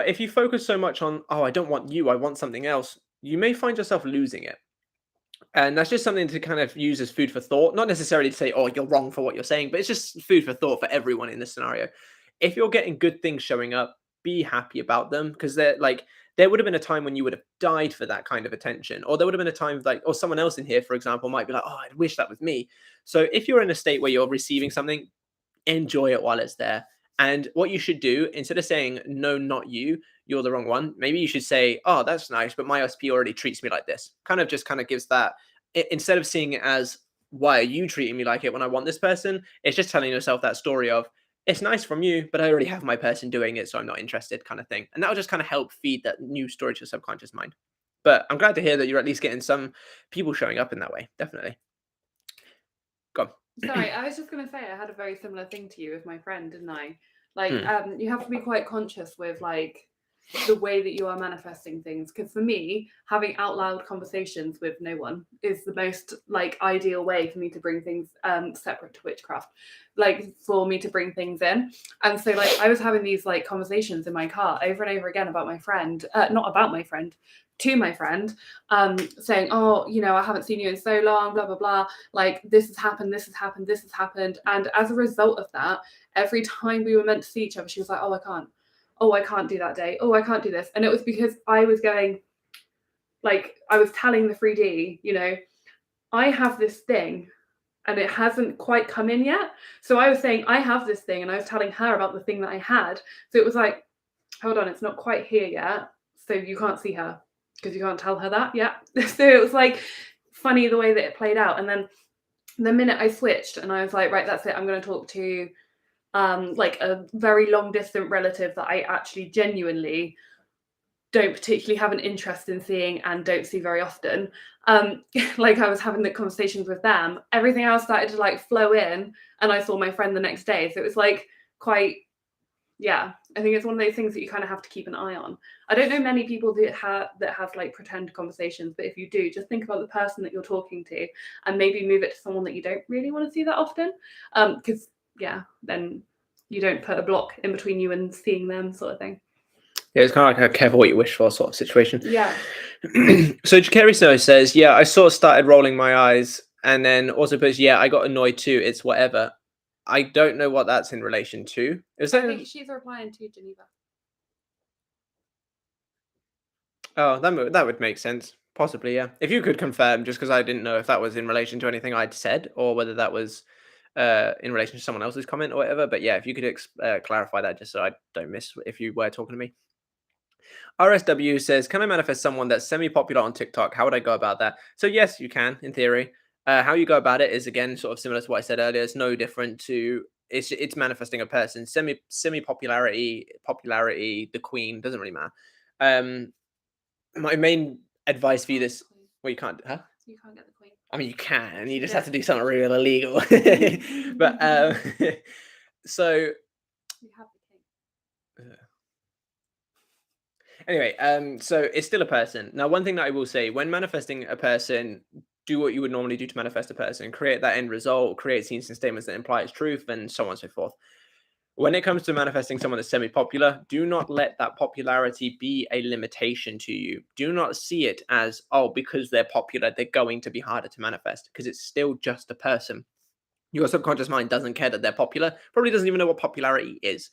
if you focus so much on, oh, I don't want you, I want something else, you may find yourself losing it. And that's just something to kind of use as food for thought. Not necessarily to say, oh, you're wrong for what you're saying, but it's just food for thought for everyone in this scenario. If you're getting good things showing up, be happy about them, because they're like, there would have been a time when you would have died for that kind of attention, or there would have been a time like, or someone else in here, for example, might be like, oh, I wish that was me. So if you're in a state where you're receiving something, enjoy it while it's there. And what you should do, instead of saying, no, not you, you're the wrong one, maybe you should say, oh, that's nice, but my SP already treats me like this. Kind of gives that, instead of seeing it as, why are you treating me like it when I want this person? It's just telling yourself that story of, it's nice from you, but I already have my person doing it, so I'm not interested, kind of thing. And that'll just kind of help feed that new story to your subconscious mind. But I'm glad to hear that you're at least getting some people showing up in that way. Definitely. Go on. Sorry, I was just going to say I had a very similar thing to you with my friend, didn't I? Like, Mm. you have to be quite conscious with like the way that you are manifesting things. Because for me, having out loud conversations with no one is the most like ideal way for me to bring things separate to witchcraft, like for me to bring things in. And so like I was having these like conversations in my car over and over again about my friend, not about my friend, to my friend, saying, oh, you know, I haven't seen you in so long, blah, blah, blah. Like this has happened, this has happened, this has happened. And as a result of that, every time we were meant to see each other, she was like, oh, I can't. Oh, I can't do that day. Oh, I can't do this. And it was because I was going, like, I was telling the 3D, you know, I have this thing and it hasn't quite come in yet. So I was saying, I have this thing, and I was telling her about the thing that I had. So it was like, hold on, it's not quite here yet. So you can't see her because you can't tell her that yet. So it was like funny the way that it played out. And then the minute I switched and I was like, right, that's it. I'm going to talk to like a very long distant relative that I actually genuinely don't particularly have an interest in seeing and don't see very often. Like I was having the conversations with them, everything else started to like flow in, and I saw my friend the next day. So it was like quite, yeah, I think it's one of those things that you kind of have to keep an eye on. I don't know many people that have like pretend conversations, but if you do, just think about the person that you're talking to and maybe move it to someone that you don't really want to see that often. Because yeah, then you don't put a block in between you and seeing them, sort of thing. Yeah, it's kind of like a careful what you wish for sort of situation. Yeah. So Kerry Snow says, yeah, I sort of started rolling my eyes, and then also puts, yeah, I got annoyed too. It's whatever. I don't know what that's in relation to. Is I that? think she's replying to Geneva. Oh, that would make sense. Possibly, yeah. If you could confirm, just because I didn't know if that was in relation to anything I'd said or whether that was in relation to someone else's comment or whatever. But yeah, if you could clarify that, just so I don't miss if you were talking to me. RSW says, can I manifest someone that's semi-popular on TikTok? How would I go about that? So yes, you can, in theory. How you go about it is, again, sort of similar to what I said earlier. It's no different to, it's manifesting a person. Semi-popularity, popularity, the queen, doesn't really matter. My main advice for you this, well, you can't, huh? You can't get the queen. I mean, you can, you just Yeah. have to do something real illegal. But, so, You have the king. anyway, so it's still a person. Now, one thing that I will say, when manifesting a person, do what you would normally do to manifest a person. Create that end result, create scenes and statements that imply its truth, and so on and so forth. When it comes to manifesting someone that's semi-popular, do not let that popularity be a limitation to you. Do not see it as, oh, because they're popular, they're going to be harder to manifest, because it's still just a person. Your subconscious mind doesn't care that they're popular, probably doesn't even know what popularity is.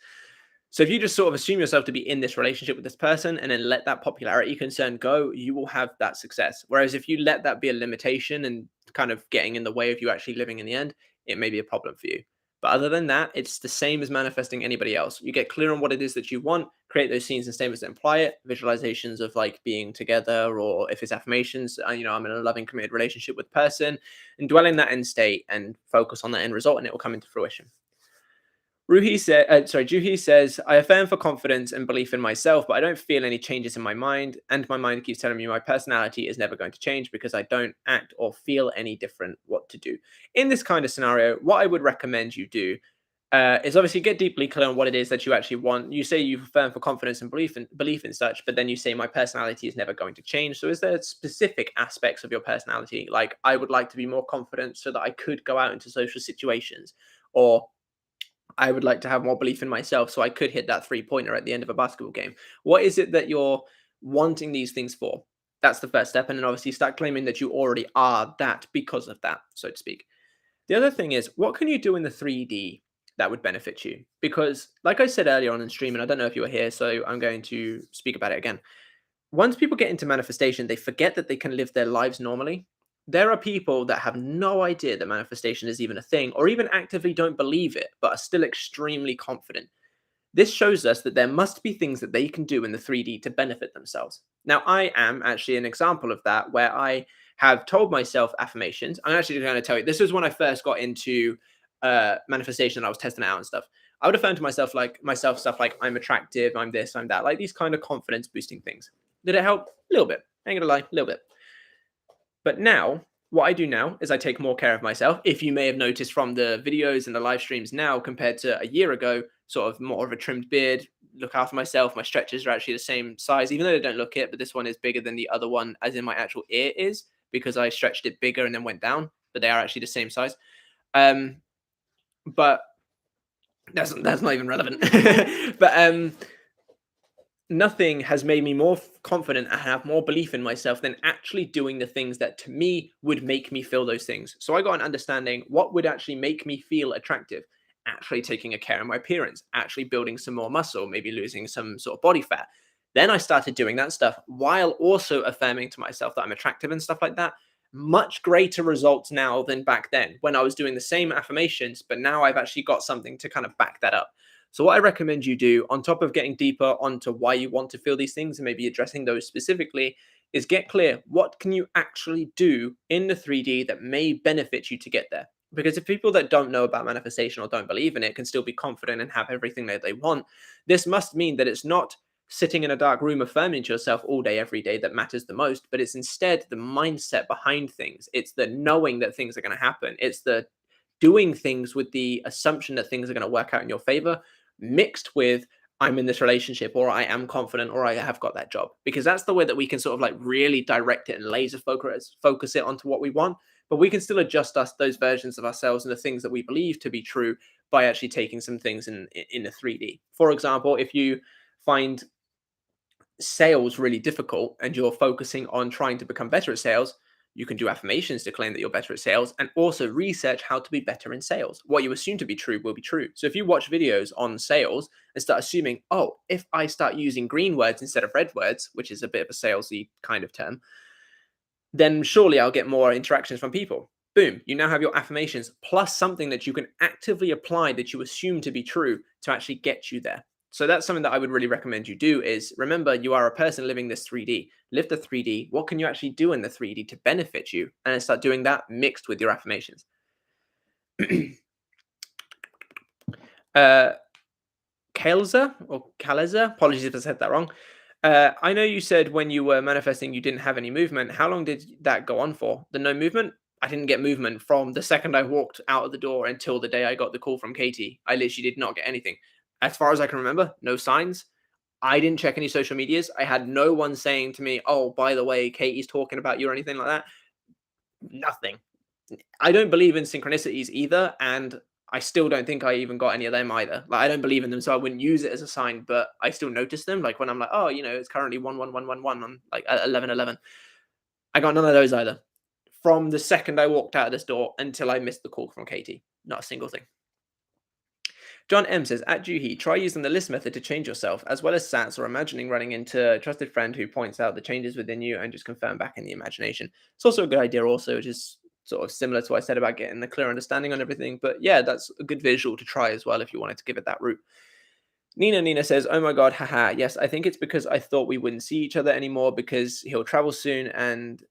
So if you just sort of assume yourself to be in this relationship with this person and then let that popularity concern go, you will have that success. Whereas if you let that be a limitation and kind of getting in the way of you actually living in the end, it may be a problem for you. But other than that, it's the same as manifesting anybody else. You get clear on what it is that you want, create those scenes and statements that imply it, visualizations of like being together, or if it's affirmations, I'm in a loving, committed relationship with person, and dwell in that end state and focus on that end result, and it will come into fruition. Juhi says, I affirm for confidence and belief in myself, but I don't feel any changes in my mind. And my mind keeps telling me my personality is never going to change because I don't act or feel any different what to do. In this kind of scenario, what I would recommend you do is obviously get deeply clear on what it is that you actually want. You say you affirm for confidence and belief in such, but then you say my personality is never going to change. So is there specific aspects of your personality? Like, I would like to be more confident so that I could go out into social situations, or I would like to have more belief in myself so I could hit that 3-pointer at the end of a basketball game. What is it that you're wanting these things for? That's the first step. And then obviously start claiming that you already are that because of that, so to speak. The other thing is, what can you do in the 3D that would benefit you? Because like I said earlier on in stream, and I don't know if you were here, so I'm going to speak about it again. Once people get into manifestation, they forget that they can live their lives normally. There are people that have no idea that manifestation is even a thing, or even actively don't believe it, but are still extremely confident. This shows us that there must be things that they can do in the 3D to benefit themselves. Now, I am actually an example of that, where I have told myself affirmations. I'm actually going to tell you, this was when I first got into manifestation and I was testing it out and stuff. I would affirm to myself stuff like I'm attractive, I'm this, I'm that, like these kind of confidence boosting things. Did it help? A little bit. I ain't gonna lie, a little bit. But now, what I do now is I take more care of myself. If you may have noticed from the videos and the live streams now compared to a year ago, sort of more of a trimmed beard, look after myself. My stretches are actually the same size, even though they don't look it, but this one is bigger than the other one, as in my actual ear is, because I stretched it bigger and then went down, but they are actually the same size. But that's not even relevant. But nothing has made me more confident and have more belief in myself than actually doing the things that to me would make me feel those things. So I got an understanding what would actually make me feel attractive. Actually taking a care of my appearance, actually building some more muscle, maybe losing some sort of body fat. Then I started doing that stuff while also affirming to myself that I'm attractive and stuff like that. Much greater results now than back then when I was doing the same affirmations, but now I've actually got something to kind of back that up. So what I recommend you do, on top of getting deeper onto why you want to feel these things and maybe addressing those specifically, is get clear, what can you actually do in the 3D that may benefit you to get there? Because if people that don't know about manifestation or don't believe in it can still be confident and have everything that they want, this must mean that it's not sitting in a dark room affirming to yourself all day, every day that matters the most, but it's instead the mindset behind things. It's the knowing that things are going to happen. It's the doing things with the assumption that things are going to work out in your favor, mixed with I'm in this relationship, or I am confident, or I have got that job. Because that's the way that we can sort of like really direct it and laser focus it onto what we want. But we can still adjust those versions of ourselves and the things that we believe to be true by actually taking some things in the 3D. For example, if you find sales really difficult and you're focusing on trying to become better at sales, you can do affirmations to claim that you're better at sales and also research how to be better in sales. What you assume to be true will be true. So if you watch videos on sales and start assuming, oh, if I start using green words instead of red words, which is a bit of a salesy kind of term, then surely I'll get more interactions from people. Boom, you now have your affirmations plus something that you can actively apply that you assume to be true to actually get you there. So that's something that I would really recommend you do is remember you are a person living this 3D. Live the 3D. What can you actually do in the 3D to benefit you? And then start doing that mixed with your affirmations. Kaleza or Kaleza, apologies if I said that wrong. I know you said when you were manifesting you didn't have any movement. How long did that go on for? The no movement? I didn't get movement from the second I walked out of the door until the day I got the call from Katie. I literally did not get anything. As far as I can remember, no signs. I didn't check any social medias. I had no one saying to me, "Oh, by the way, Katie's talking about you," or anything like that. Nothing. I don't believe in synchronicities either, and I still don't think I even got any of them either. Like I don't believe in them, so I wouldn't use it as a sign. But I still notice them. Like when I'm like, oh, it's currently 11111 on like 1111. I got none of those either. From the second I walked out of this door until I missed the call from Katie, not a single thing. John M says, at Juhi, try using the list method to change yourself, as well as SATs or imagining running into a trusted friend who points out the changes within you and just confirm back in the imagination. It's also a good idea also, which is sort of similar to what I said about getting a clear understanding on everything. But yeah, that's a good visual to try as well if you wanted to give it that route. Nina says, oh my God, haha. Yes, I think it's because I thought we wouldn't see each other anymore because he'll travel soon and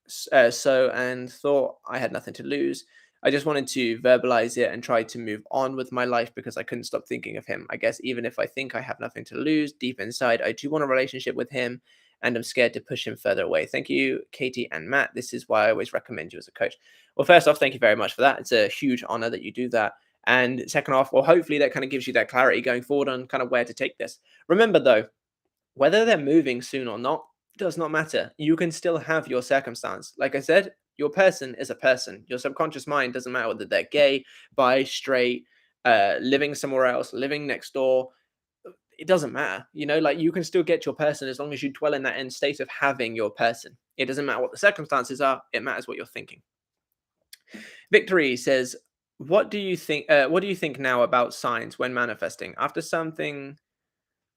thought I had nothing to lose. I just wanted to verbalize it and try to move on with my life because I couldn't stop thinking of him. I guess even if I think I have nothing to lose, deep inside, I do want a relationship with him and I'm scared to push him further away. Thank you, Katie and Matt. This is why I always recommend you as a coach. Well, first off, thank you very much for that. It's a huge honor that you do that. And second off, well, hopefully that kind of gives you that clarity going forward on kind of where to take this. Remember, though, whether they're moving soon or not does not matter. You can still have your circumstance. Like I said, your person is a person. Your subconscious mind doesn't matter whether they're gay, bi, straight, living somewhere else, living next door. It doesn't matter. Like you can still get your person as long as you dwell in that end state of having your person. It doesn't matter what the circumstances are. It matters what you're thinking. Victory says, what do you think? What do you think now about signs when manifesting? After something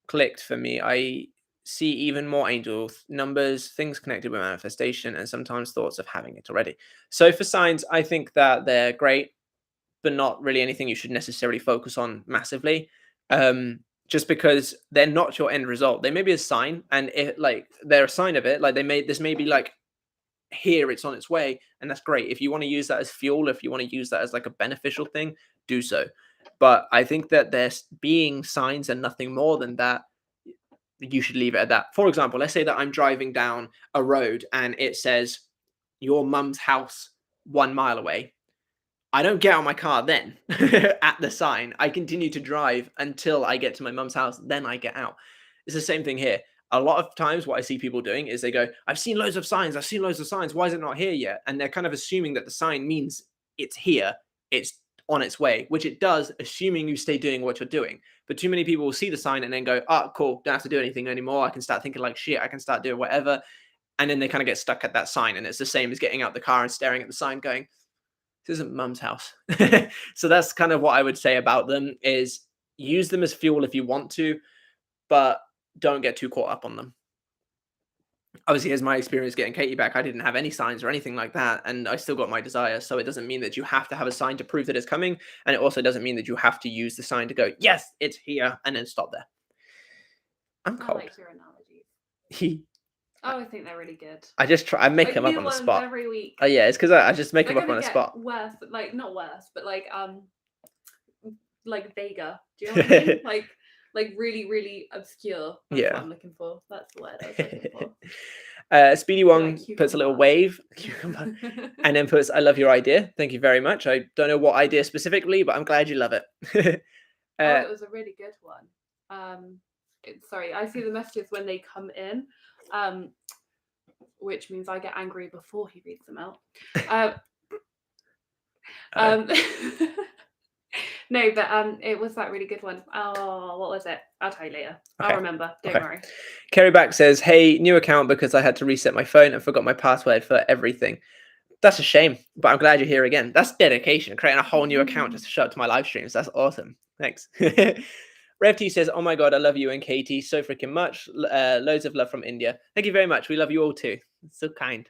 clicked for me, I see even more angel numbers, things connected with manifestation, and sometimes thoughts of having it already. So for signs, I think that they're great, but not really anything you should necessarily focus on massively. Just because they're not your end result. They may be a sign, and they're a sign of it. Like this may be like here it's on its way, and that's great. If you want to use that as fuel, if you want to use that as like a beneficial thing, do so. But I think that there's being signs and nothing more than that. You should leave it at that. For example, let's say that I'm driving down a road and it says your mum's house 1 mile away. I don't get out of my car then at the sign. I continue to drive until I get to my mum's house. Then I get out. It's the same thing here. A lot of times, what I see people doing is they go, I've seen loads of signs. I've seen loads of signs. Why is it not here yet? And they're kind of assuming that the sign means it's here. It's on its way, which it does, assuming you stay doing what you're doing. But too many people will see the sign and then go, oh, cool. Don't have to do anything anymore. I can start thinking like shit. I can start doing whatever. And then they kind of get stuck at that sign. And it's the same as getting out the car and staring at the sign going, this isn't mum's house. So that's kind of what I would say about them is use them as fuel if you want to, but don't get too caught up on them. Obviously, as my experience getting Katie back, I didn't have any signs or anything like that, and I still got my desire. So it doesn't mean that you have to have a sign to prove that it's coming, and it also doesn't mean that you have to use the sign to go, yes, it's here, and then stop there. I'm I cold. like your analogies. Oh, I think they're really good. I make Like them up new on the ones spot. every week. Oh yeah, it's because I just make They're them up gonna on the get spot. worse, but like not worse, but like vaguer. Do you know what I mean? Like really, really obscure. That's Yeah. what I'm looking for. That's the word I was looking for. Speedy One Like puts a little cucumber. wave, cucumber, and then puts, I love your idea. Thank you very much. I don't know what idea specifically, but I'm glad you love it. Oh, it was a really good one. Sorry, I see the messages when they come in, which means I get angry before he reads them out. No, but it was that really good one. Oh, what was it? I'll tell you later. Okay. I'll remember. Don't worry. Kerry Back says, hey, new account because I had to reset my phone and forgot my password for everything. That's a shame, but I'm glad you're here again. That's dedication, creating a whole new account just to show up to my live streams. That's awesome. Thanks. Rev T says, oh my God, I love you and Katie so freaking much. Loads of love from India. Thank you very much. We love you all too. It's so kind.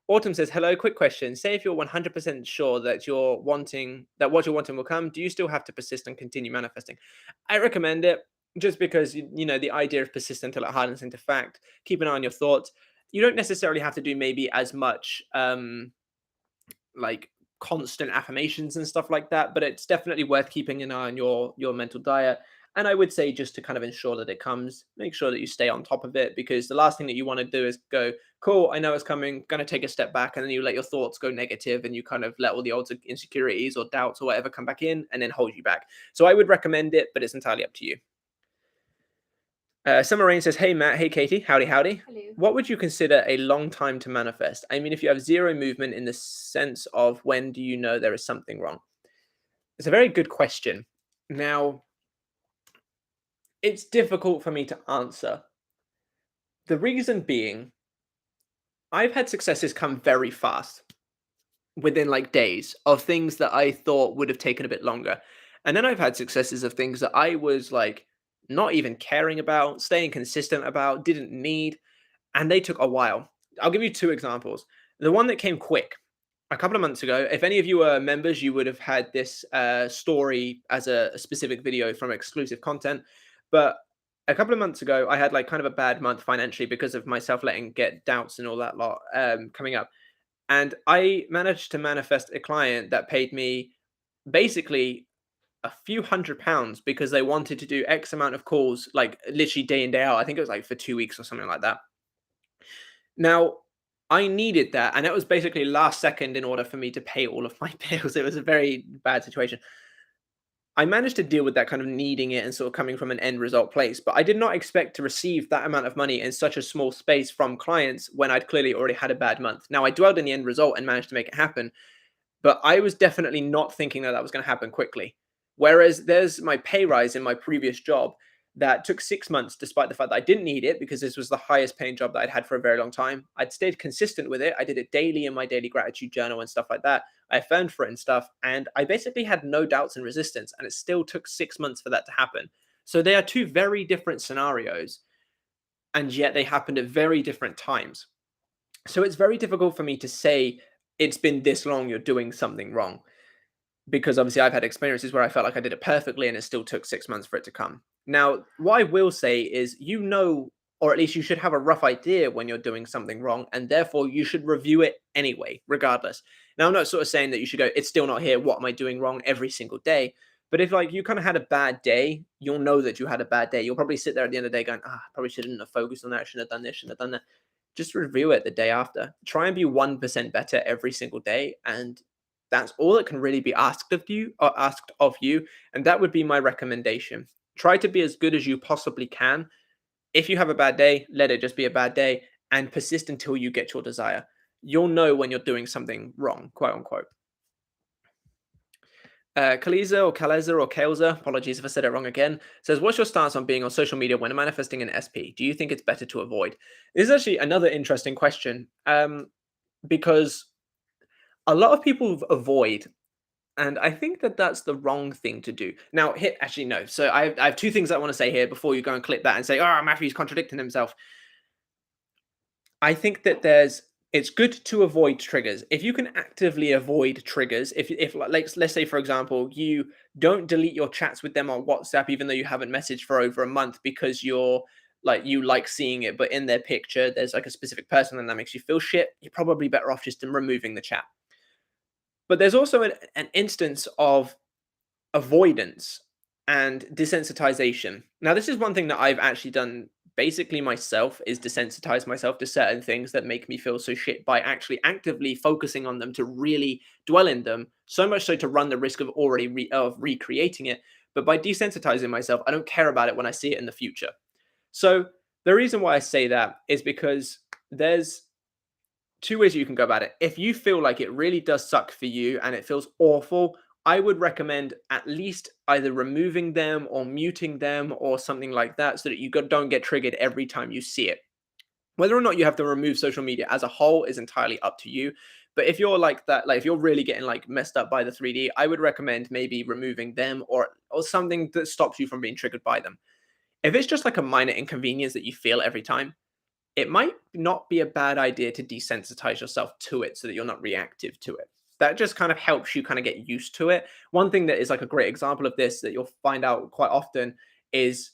Autumn says, hello, quick question. Say if you're 100% sure that what you're wanting will come, do you still have to persist and continue manifesting? I recommend it just because, you know, the idea of persist until it hardens into fact. Keep an eye on your thoughts. You don't necessarily have to do maybe as much like constant affirmations and stuff like that, but it's definitely worth keeping an eye on your mental diet. And I would say just to kind of ensure that it comes, make sure that you stay on top of it, because the last thing that you want to do is go, cool, I know it's coming, going to take a step back, and then you let your thoughts go negative and you kind of let all the old insecurities or doubts or whatever come back in and then hold you back. So I would recommend it, but it's entirely up to you. Summer Rain says, hey, Matt. Hey, Katie. Howdy, howdy. Hello. What would you consider a long time to manifest? I mean, if you have zero movement in the sense of when do you know there is something wrong? It's a very good question. Now, it's difficult for me to answer. The reason being, I've had successes come very fast within like days of things that I thought would have taken a bit longer. And then I've had successes of things that I was like not even caring about, staying consistent about, didn't need, and they took a while. I'll give you two examples. The one that came quick a couple of months ago, if any of you are members, you would have had this story as a specific video from exclusive content. But a couple of months ago, I had like kind of a bad month financially because of myself letting get doubts and all that lot coming up. And I managed to manifest a client that paid me basically a few £100 because they wanted to do X amount of calls, like literally day in, day out. I think it was like for 2 weeks or something like that. Now, I needed that, and that was basically last second in order for me to pay all of my bills. It was a very bad situation. I managed to deal with that kind of needing it and sort of coming from an end result place, but I did not expect to receive that amount of money in such a small space from clients when I'd clearly already had a bad month. Now, I dwelled in the end result and managed to make it happen, but I was definitely not thinking that that was going to happen quickly. Whereas there's my pay rise in my previous job that took 6 months, despite the fact that I didn't need it because this was the highest paying job that I'd had for a very long time. I'd stayed consistent with it. I did it daily in my daily gratitude journal and stuff like that. I affirmed for it and stuff. And I basically had no doubts and resistance. And it still took 6 months for that to happen. So they are two very different scenarios. And yet they happened at very different times. So it's very difficult for me to say it's been this long, you're doing something wrong. Because obviously I've had experiences where I felt like I did it perfectly and it still took 6 months for it to come. Now, what I will say is, you know, or at least you should have a rough idea when you're doing something wrong, and therefore you should review it anyway, regardless. Now, I'm not sort of saying that you should go, it's still not here, what am I doing wrong every single day? But if like you kind of had a bad day, you'll know that you had a bad day. You'll probably sit there at the end of the day going, probably shouldn't have focused on that, shouldn't have done this, shouldn't have done that. Just review it the day after. Try and be 1% better every single day, and That's all that can really be asked of you, and that would be my recommendation. Try to be as good as you possibly can. If you have a bad day, let it just be a bad day and persist until you get your desire. You'll know when you're doing something wrong, quote unquote. Kaliza or Kaleza or Kaleza, apologies if I said it wrong again, says, what's your stance on being on social media when manifesting an SP? Do you think it's better to avoid? This is actually another interesting question, because a lot of people avoid, and I think that that's the wrong thing to do. Now, actually, no. So I have two things I want to say here before you go and click that and say, oh, Matthew's contradicting himself. I think that it's good to avoid triggers. If you can actively avoid triggers, if like let's say for example, you don't delete your chats with them on WhatsApp even though you haven't messaged for over a month because you like seeing it, but in their picture there's like a specific person and that makes you feel shit, you're probably better off just in removing the chat. But there's also an instance of avoidance and desensitization. Now, this is one thing that I've actually done basically myself, is desensitize myself to certain things that make me feel so shit by actually actively focusing on them to really dwell in them, so much so to run the risk of of recreating it. But by desensitizing myself, I don't care about it when I see it in the future. So the reason why I say that is because there's two ways you can go about it. If you feel like it really does suck for you and it feels awful, I would recommend at least either removing them or muting them or something like that so that you don't get triggered every time you see it. Whether or not you have to remove social media as a whole is entirely up to you. But if you're like that, like if you're really getting like messed up by the 3D, I would recommend maybe removing them or something that stops you from being triggered by them. If it's just like a minor inconvenience that you feel every time, it might not be a bad idea to desensitize yourself to it so that you're not reactive to it. That just kind of helps you kind of get used to it. One thing that is like a great example of this that you'll find out quite often is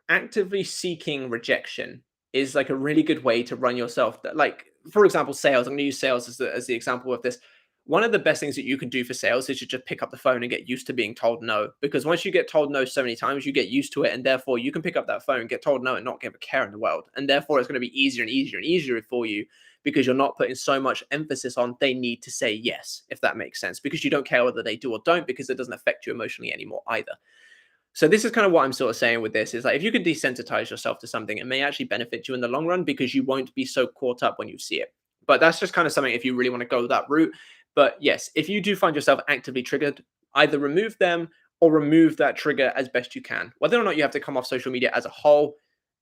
actively seeking rejection is like a really good way to run yourself. Like, for example, sales. I'm going to use sales as the example of this. One of the best things that you can do for sales is to just pick up the phone and get used to being told no. Because once you get told no so many times, you get used to it. And therefore, you can pick up that phone, get told no, and not give a care in the world. And therefore, it's going to be easier and easier and easier for you because you're not putting so much emphasis on they need to say yes, if that makes sense. Because you don't care whether they do or don't, because it doesn't affect you emotionally anymore either. So this is kind of what I'm sort of saying with this is like if you can desensitize yourself to something, it may actually benefit you in the long run because you won't be so caught up when you see it. But that's just kind of something if you really want to go that route. But yes, if you do find yourself actively triggered, either remove them or remove that trigger as best you can. Whether or not you have to come off social media as a whole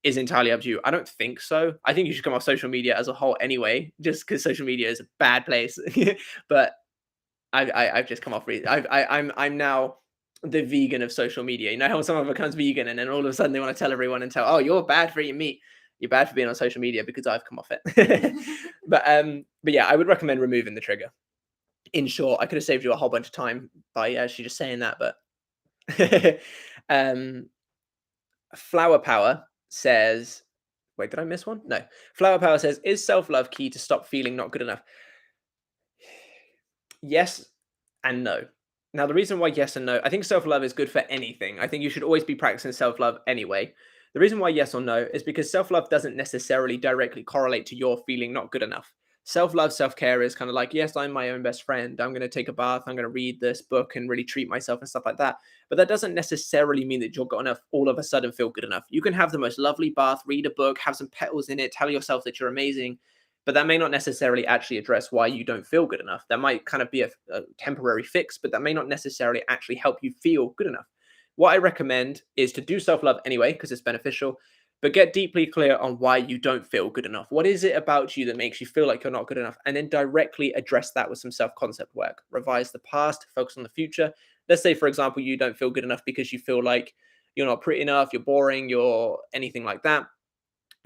is entirely up to you. I don't think so. I think you should come off social media as a whole anyway, just because social media is a bad place. But I've just come off. I'm now the vegan of social media. You know how someone becomes vegan and then all of a sudden they want to tell everyone and tell, oh, you're bad for eating meat. You're bad for being on social media because I've come off it. But yeah, I would recommend removing the trigger. In short, I could have saved you a whole bunch of time by actually just saying that, but Flower Power says, wait, did I miss one? No. Flower Power says, is self-love key to stop feeling not good enough? Yes and no. Now, the reason why yes and no, I think self-love is good for anything. I think you should always be practicing self-love anyway. The reason why yes or no is because self-love doesn't necessarily directly correlate to your feeling not good enough. Self-love, self-care is kind of like, yes, I'm my own best friend. I'm going to take a bath. I'm going to read this book and really treat myself and stuff like that. But that doesn't necessarily mean that you're going to all of a sudden feel good enough. You can have the most lovely bath, read a book, have some petals in it, tell yourself that you're amazing. But that may not necessarily actually address why you don't feel good enough. That might kind of be a temporary fix, but that may not necessarily actually help you feel good enough. What I recommend is to do self-love anyway, because it's beneficial, but get deeply clear on why you don't feel good enough. What is it about you that makes you feel like you're not good enough? And then directly address that with some self-concept work. Revise the past, focus on the future. Let's say, for example, you don't feel good enough because you feel like you're not pretty enough, you're boring, you're anything like that.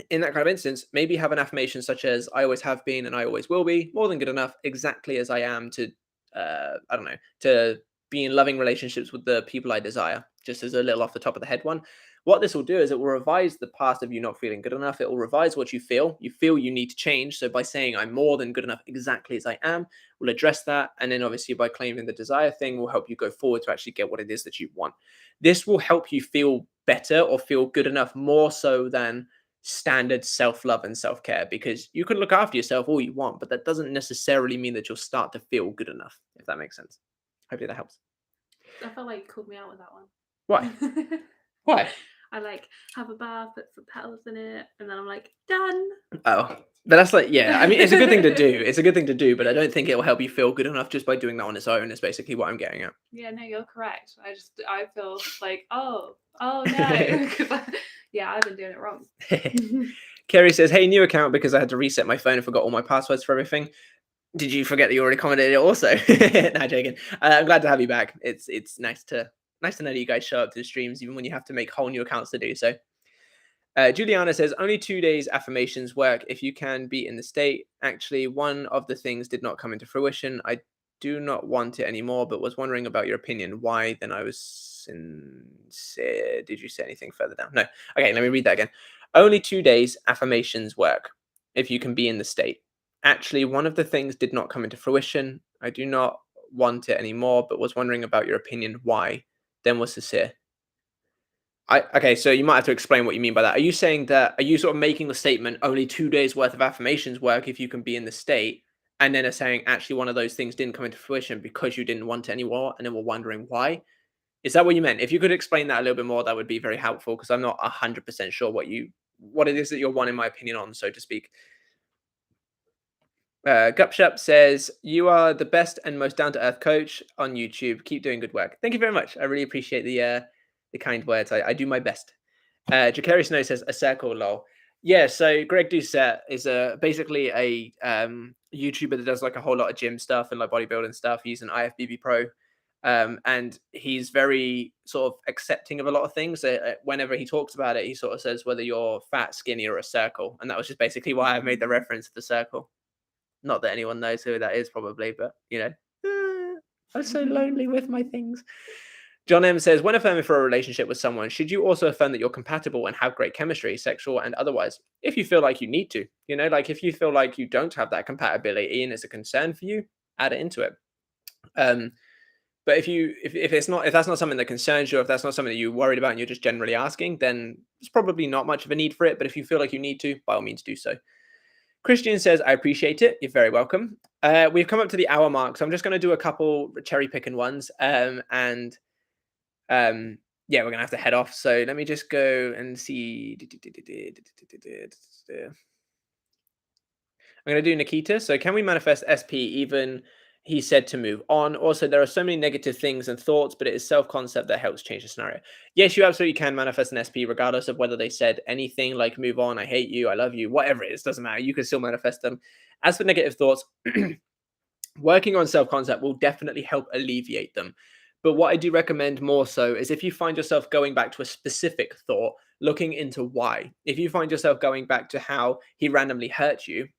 In that kind of instance, maybe have an affirmation such as, I always have been and I always will be more than good enough, exactly as I am to, I don't know, to be in loving relationships with the people I desire, just as a little off the top of the head one. What this will do is it will revise the past of you not feeling good enough. It will revise what you feel. You feel you need to change. So by saying I'm more than good enough exactly as I am, we'll address that. And then obviously by claiming the desire thing will help you go forward to actually get what it is that you want. This will help you feel better or feel good enough more so than standard self-love and self-care, because you can look after yourself all you want, but that doesn't necessarily mean that you'll start to feel good enough, if that makes sense. Hopefully that helps. I felt like you called me out with that one. Why? Why? I like have a bath, put some petals in it, and then I'm like, done. Oh, but that's like, yeah, I mean, it's a good thing to do. It's a good thing to do, but I don't think it will help you feel good enough just by doing that on its own, is basically what I'm getting at. Yeah, no, you're correct. I feel like, oh no. Yeah, I've been doing it wrong. Kerry says, hey, new account because I had to reset my phone and forgot all my passwords for everything. Did you forget that you already commented it also? Nah, joking. I'm glad to have you back. It's nice to know that you guys show up to the streams even when you have to make whole new accounts to do so. Juliana says, only 2 days affirmations work if you can be in the state. Actually, one of the things did not come into fruition. I do not want it anymore, but was wondering about your opinion. Why? Then I was sincere. Did you say anything further down? No. Okay, let me read that again. Only 2 days affirmations work if you can be in the state. Actually, one of the things did not come into fruition. I do not want it anymore, but was wondering about your opinion. Why? Then was sincere. Okay, so you might have to explain what you mean by that. Are you saying that, are you sort of making the statement only 2 days worth of affirmations work if you can be in the state, and then are saying actually one of those things didn't come into fruition because you didn't want it anymore, and then we're wondering why? Is that what you meant? If you could explain that a little bit more, that would be very helpful, because I'm not 100% sure what it is that you're wanting my opinion on, so to speak. Gupshup says, you are the best and most down-to-earth coach on YouTube. Keep doing good work. Thank you very much. I really appreciate the kind words. I do my best. Jacari Snow says, a circle, lol. Yeah, so Greg Doucette is basically a YouTuber that does like a whole lot of gym stuff and like bodybuilding stuff. He's an IFBB pro. And he's very sort of accepting of a lot of things. Whenever he talks about it, he sort of says whether you're fat, skinny, or a circle. And that was just basically why I made the reference to the circle. Not that anyone knows who that is, probably, but I'm so lonely with my things. John M says, when affirming for a relationship with someone, should you also affirm that you're compatible and have great chemistry, sexual and otherwise? If you feel like you need to, like if you feel like you don't have that compatibility and it's a concern for you, add it into it. But if that's not something that concerns you, if that's not something that you're worried about and you're just generally asking, then there's probably not much of a need for it. But if you feel like you need to, by all means do so. Christian says, I appreciate it. You're very welcome. We've come up to the hour mark, so I'm just going to do a couple cherry picking ones. Yeah, we're going to have to head off. So let me just go and see. I'm going to do Nikita. So can we manifest SP even he said to move on? Also, there are so many negative things and thoughts, but it is self-concept that helps change the scenario. Yes, you absolutely can manifest an SP regardless of whether they said anything like move on, I hate you, I love you, whatever it is, doesn't matter. You can still manifest them. As for negative thoughts, working on self-concept will definitely help alleviate them. But what I do recommend more so is if you find yourself going back to a specific thought, looking into why. If you find yourself going back to how he randomly hurt you,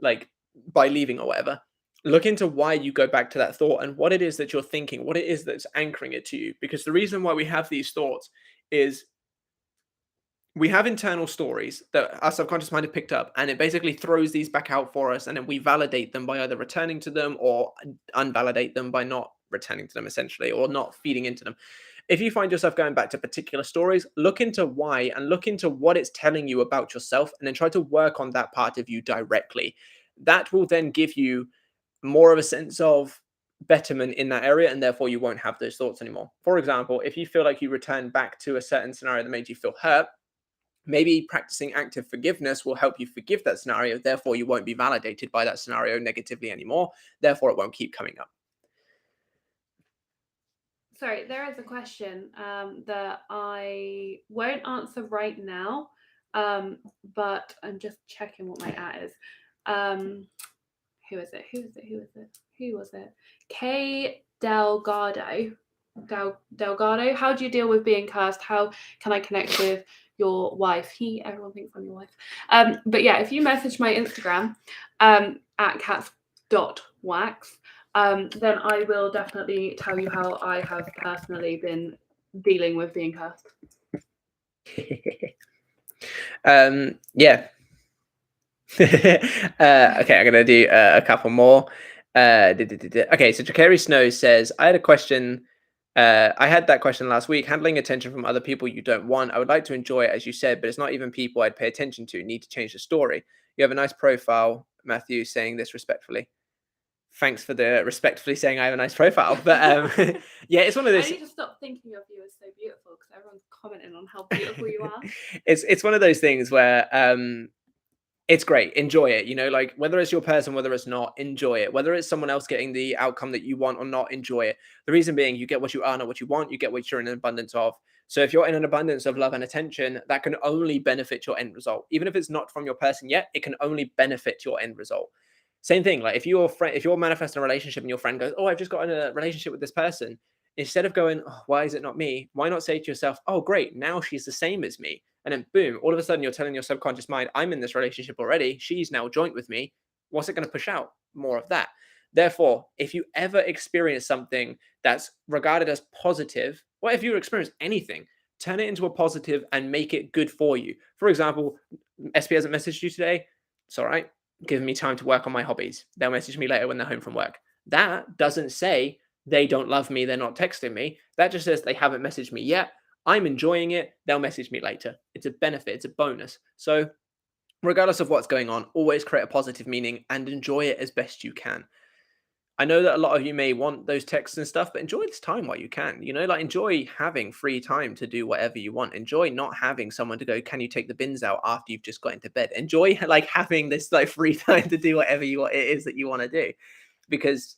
like by leaving or whatever, look into why you go back to that thought and what it is that you're thinking, what it is that's anchoring it to you. Because the reason why we have these thoughts is we have internal stories that our subconscious mind have picked up, and it basically throws these back out for us, and then we validate them by either returning to them or unvalidate them by not returning to them, essentially, or not feeding into them. If you find yourself going back to particular stories, look into why and look into what it's telling you about yourself, and then try to work on that part of you directly. That will then give you more of a sense of betterment in that area, and therefore you won't have those thoughts anymore. For example, if you feel like you return back to a certain scenario that made you feel hurt, maybe practicing active forgiveness will help you forgive that scenario. Therefore, you won't be validated by that scenario negatively anymore. Therefore, it won't keep coming up. Sorry, there is a question that I won't answer right now, but I'm just checking what my at is. Who is it? Who was it? K Delgado. Delgado. How do you deal with being cursed? How can I connect with your wife? Everyone thinks I'm your wife. But yeah, if you message my Instagram at cats.wax, then I will definitely tell you how I have personally been dealing with being cursed. Yeah. Okay, I'm gonna do a couple more. Okay, so Jacari Snow says, I had a question I had that question last week. Handling attention from other people you don't want. I would like to enjoy it, as you said, but it's not even people I'd pay attention to. Need to change the story. You have a nice profile, Matthew, saying this respectfully. Thanks for the respectfully saying I have a nice profile. But yeah, it's one of I those. need to stop thinking of you as so beautiful because everyone's commenting on how beautiful you are. It's one of those things where it's great. Enjoy it. You know, like whether it's your person, whether it's not, enjoy it. Whether it's someone else getting the outcome that you want or not, enjoy it. The reason being, you get what you are, not what you want. You get what you're in an abundance of. So if you're in an abundance of love and attention, that can only benefit your end result. Even if it's not from your person yet, it can only benefit your end result. Same thing. Like if you're manifesting a relationship and your friend goes, "Oh, I've just got in a relationship with this person," instead of going, "Oh, why is it not me?" Why not say to yourself, "Oh, great, now she's the same as me." And then boom, all of a sudden you're telling your subconscious mind, I'm in this relationship already. She's now joint with me. What's it going to push out? More of that. Therefore, if you ever experience something that's regarded as positive, or if you experience anything, turn it into a positive and make it good for you. For example, SP hasn't messaged you today. It's all right. Giving me time to work on my hobbies. They'll message me later when they're home from work. That doesn't say they don't love me, they're not texting me. That just says they haven't messaged me yet. I'm enjoying it. They'll message me later. It's a benefit, it's a bonus. So, regardless of what's going on, always create a positive meaning and enjoy it as best you can. I know that a lot of you may want those texts and stuff, but enjoy this time while you can. You know, like enjoy having free time to do whatever you want. Enjoy not having someone to go, "Can you take the bins out?" after you've just got into bed. Enjoy like having this like free time to do whatever it is that you want to do. Because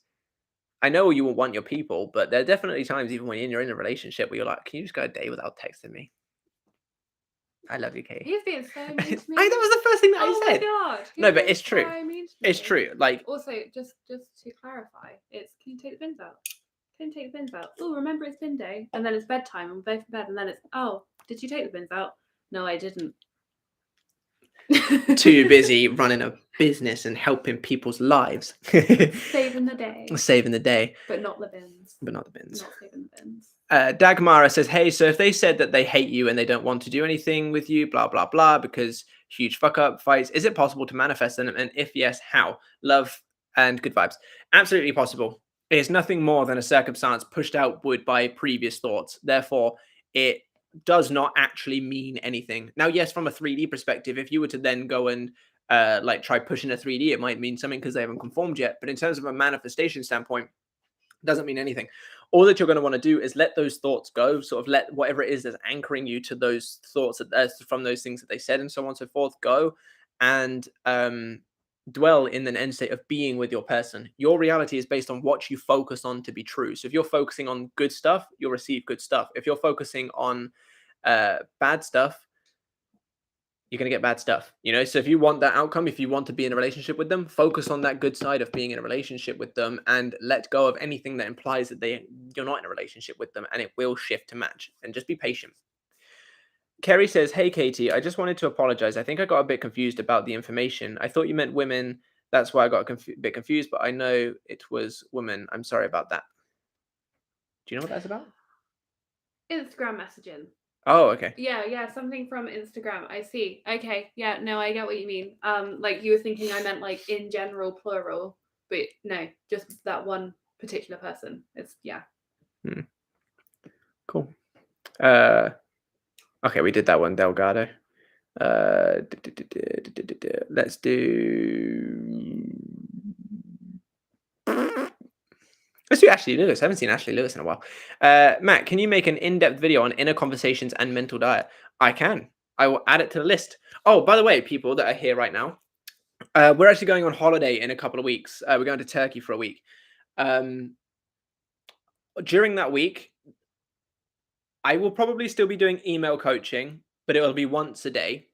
I know you will want your people, but there are definitely times, even when you're in a relationship, where you're like, "Can you just go a day without texting me?" I love you, Katie. He's being so mean to me. That was the first thing that Oh I my said. god. No, He's but being it's true. so mean to It's me. true. Like, Also, just to clarify, it's can you take the bins out? Can you take the bins out? Oh, remember it's bin day, and then it's bedtime, and we're both in bed, and then it's did you take the bins out? No, I didn't. too busy running a business and helping people's lives. Saving the day. Saving the day. But not the bins. But not the bins. Not saving the bins. Dagmara says, "Hey, so if they said that they hate you and they don't want to do anything with you, blah, blah, blah, because huge fuck up fights, is it possible to manifest them? And if yes, how? Love and good vibes." Absolutely possible. It is nothing more than a circumstance pushed outward by previous thoughts. Therefore, it does not actually mean anything. Now, yes, from a 3D perspective, if you were to then go and like try pushing a 3D, it might mean something because they haven't conformed yet. But in terms of a manifestation standpoint, doesn't mean anything. All that you're going to want to do is let those thoughts go, sort of let whatever it is that's anchoring you to those thoughts from those things that they said and so on and so forth go, and dwell in an end state of being with your person. Your reality is based on what you focus on to be true. So if you're focusing on good stuff, you'll receive good stuff. If you're focusing on bad stuff, you're going to get bad stuff, you know? So if you want that outcome, if you want to be in a relationship with them, focus on that good side of being in a relationship with them and let go of anything that implies that you're not in a relationship with them, and it will shift to match, and just be patient. Kerry says, "Hey, Katie, I just wanted to apologize. I think I got a bit confused about the information. I thought you meant women. That's why I got a bit confused, but I know it was women. I'm sorry about that." Do you know what that's about? Instagram messaging. Oh, okay. Yeah, something from Instagram. I see. Okay, yeah, no, I get what you mean. Like you were thinking I meant like in general plural, but no, just that one particular person. It's Cool. Okay, we did that one, Delgado. Let's do. Let's do Ashley Lewis. I haven't seen Ashley Lewis in a while. Matt, can you make an in-depth video on inner conversations and mental diet? I can. I will add it to the list. Oh, by the way, people that are here right now, we're actually going on holiday in a couple of weeks. We're going to Turkey for a week. During that week, I will probably still be doing email coaching, but it will be once a day,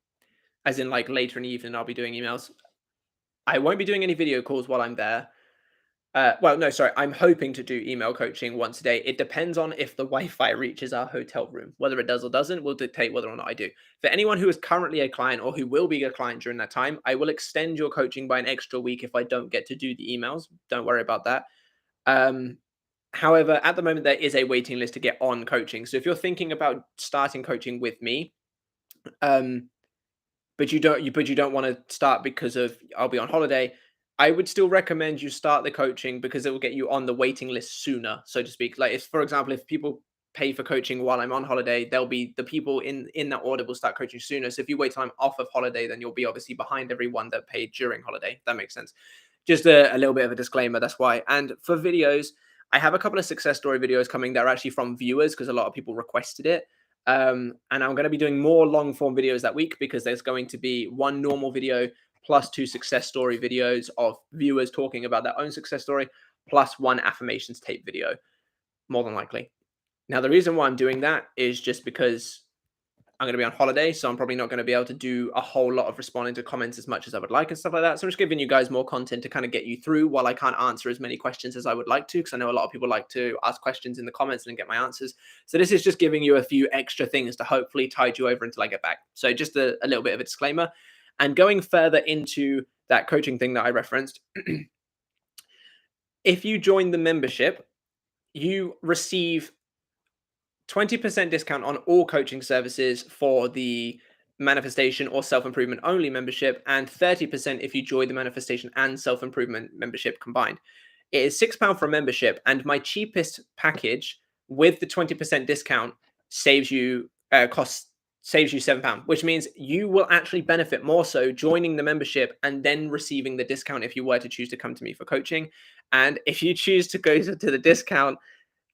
as in like later in the evening, I'll be doing emails. I won't be doing any video calls while I'm there. Well, no, sorry. I'm hoping to do email coaching once a day. It depends on if the Wi-Fi reaches our hotel room. Whether it does or doesn't will dictate whether or not I do. For anyone who is currently a client or who will be a client during that time, I will extend your coaching by an extra week if I don't get to do the emails. Don't worry about that. However, at the moment, there is a waiting list to get on coaching. So if you're thinking about starting coaching with me, but you don't want to start because of I'll be on holiday, I would still recommend you start the coaching because it will get you on the waiting list sooner, so to speak. Like, if, for example, if people pay for coaching while I'm on holiday, there'll be the people in that order will start coaching sooner. So if you wait till I'm off of holiday, then you'll be obviously behind everyone that paid during holiday. That makes sense. Just a little bit of a disclaimer. That's why. And for videos, I have a couple of success story videos coming that are actually from viewers because a lot of people requested it. And I'm going to be doing more long form videos that week because there's going to be one normal video plus 2 success story videos of viewers talking about their own success story, plus 1 affirmations tape video, more than likely. Now, the reason why I'm doing that is just because I'm going to be on holiday, so I'm probably not going to be able to do a whole lot of responding to comments as much as I would like and stuff like that. So I'm just giving you guys more content to kind of get you through while I can't answer as many questions as I would like to, because I know a lot of people like to ask questions in the comments and get my answers. So this is just giving you a few extra things to hopefully tide you over until I get back. So just a little bit of a disclaimer. And going further into that coaching thing that I referenced, if you join the membership, you receive 20% discount on all coaching services for the manifestation or self-improvement only membership, and 30% if you join the manifestation and self-improvement membership combined. It is £6 for a membership, and my cheapest package with the 20% discount saves you saves you £7, which means you will actually benefit more so joining the membership and then receiving the discount if you were to choose to come to me for coaching. And if you choose to go to the discount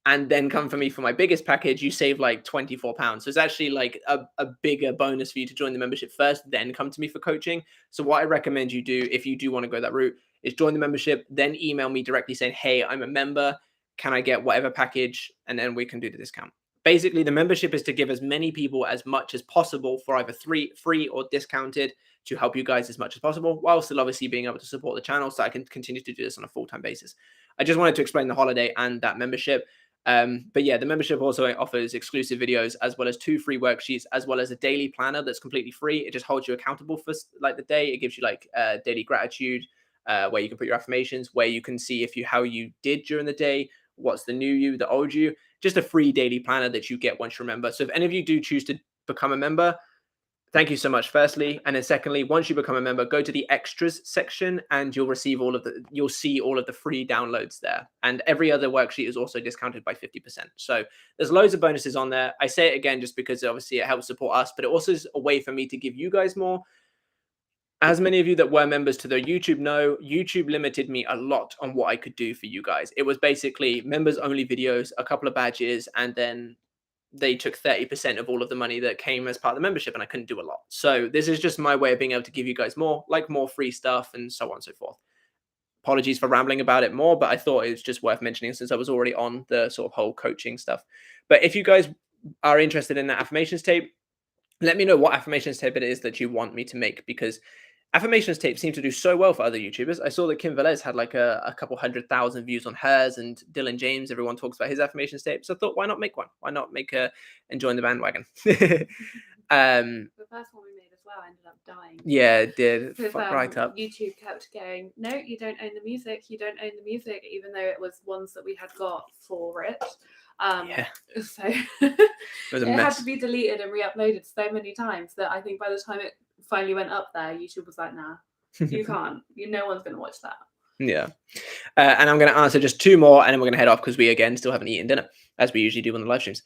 and then come for me for my biggest package, you save like £24. So it's actually like a bigger bonus for you to join the membership first, then come to me for coaching. So what I recommend you do, if you do want to go that route, is join the membership, then email me directly saying, hey, I'm a member. Can I get whatever package? And then we can do the discount. Basically, the membership is to give as many people as much as possible for either free or discounted to help you guys as much as possible, while still obviously being able to support the channel so I can continue to do this on a full-time basis. I just wanted to explain the holiday and that membership. But yeah, the membership also offers exclusive videos as well as 2 free worksheets, as well as a daily planner that's completely free. It just holds you accountable for like the day. It gives you like daily gratitude, where you can put your affirmations, where you can see how you did during the day, what's the new you, the old you. Just a free daily planner that you get once you're a member. So if any of you do choose to become a member, thank you so much, firstly. And then secondly, once you become a member, go to the extras section and you'll see all of the free downloads there. And every other worksheet is also discounted by 50%. So there's loads of bonuses on there. I say it again just because obviously it helps support us, but it also is a way for me to give you guys more. As many of you that were members to the YouTube know, YouTube limited me a lot on what I could do for you guys. It was basically members only videos, a couple of badges, and then they took 30% of all of the money that came as part of the membership, and I couldn't do a lot. So this is just my way of being able to give you guys more free stuff and so on and so forth. Apologies for rambling about it more, but I thought it was just worth mentioning since I was already on the sort of whole coaching stuff. But if you guys are interested in that affirmations tape, let me know what affirmations tape it is that you want me to make, because affirmations tape seem to do so well for other YouTubers. I saw that Kim Velez had like a couple 100,000 views on hers, and Dylan James, everyone talks about his affirmations tape. So I thought, why not make one? Why not make and join the bandwagon? The first one we made as well ended up dying. Yeah, it did. Because Right up. YouTube kept going, no, you don't own the music. You don't own the music, even though it was ones that we had got for it. Yeah. So It was a it had mess. to be deleted and re-uploaded so many times that I think by the time it finally went up there, YouTube was like, nah, you can't. No one's going to watch that. Yeah. And I'm going to answer just 2 more, and then we're going to head off because we, again, still haven't eaten dinner, as we usually do on the live streams.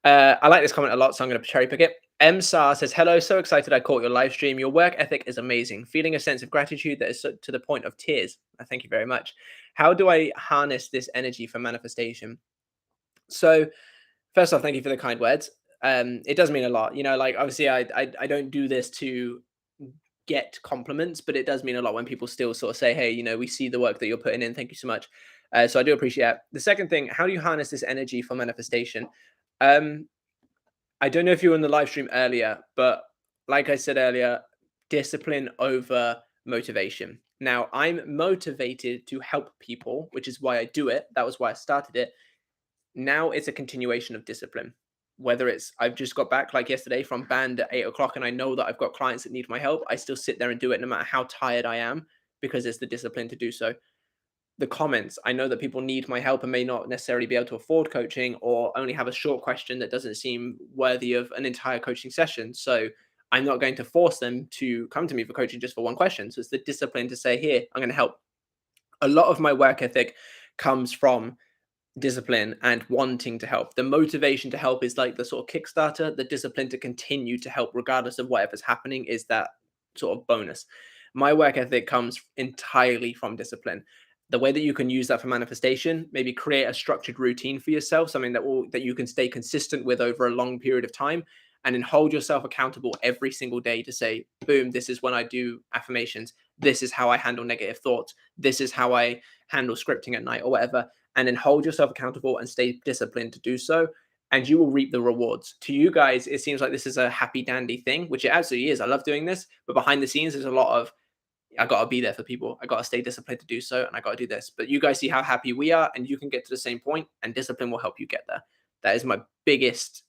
I like this comment a lot, so I'm going to cherry pick it. M. Sar says, hello, so excited I caught your live stream. Your work ethic is amazing. Feeling a sense of gratitude that is to the point of tears. Thank you very much. How do I harness this energy for manifestation? So first off, thank you for the kind words. It does mean a lot. You know, like obviously I don't do this to get compliments, but it does mean a lot when people still sort of say, hey, you know, we see the work that you're putting in. Thank you so much. So I do appreciate it. The second thing, how do you harness this energy for manifestation? I don't know if you were in the live stream earlier, but like I said earlier, discipline over motivation. Now, I'm motivated to help people, which is why I do it. That was why I started it. Now it's a continuation of discipline. Whether it's I've just got back like yesterday from band at 8 o'clock and I know that I've got clients that need my help, I still sit there and do it no matter how tired I am, because it's the discipline to do so. The comments, I know that people need my help and may not necessarily be able to afford coaching, or only have a short question that doesn't seem worthy of an entire coaching session. So I'm not going to force them to come to me for coaching just for one question. So it's the discipline to say, here, I'm going to help. A lot of my work ethic comes from discipline and wanting to help. The motivation to help is like the sort of Kickstarter. The discipline to continue to help, regardless of whatever's happening, is that sort of bonus. My work ethic comes entirely from discipline. The way that you can use that for manifestation, maybe create a structured routine for yourself, something that you can stay consistent with over a long period of time, and then hold yourself accountable every single day to say, boom, this is when I do affirmations. This is how I handle negative thoughts. This is how I handle scripting at night or whatever, and then hold yourself accountable and stay disciplined to do so. And you will reap the rewards. To you guys, it seems like this is a happy dandy thing, which it absolutely is. I love doing this, but behind the scenes, there's a lot of I got to be there for people. I got to stay disciplined to do so, and I got to do this. But you guys see how happy we are, and you can get to the same point, and discipline will help you get there. That is my biggest,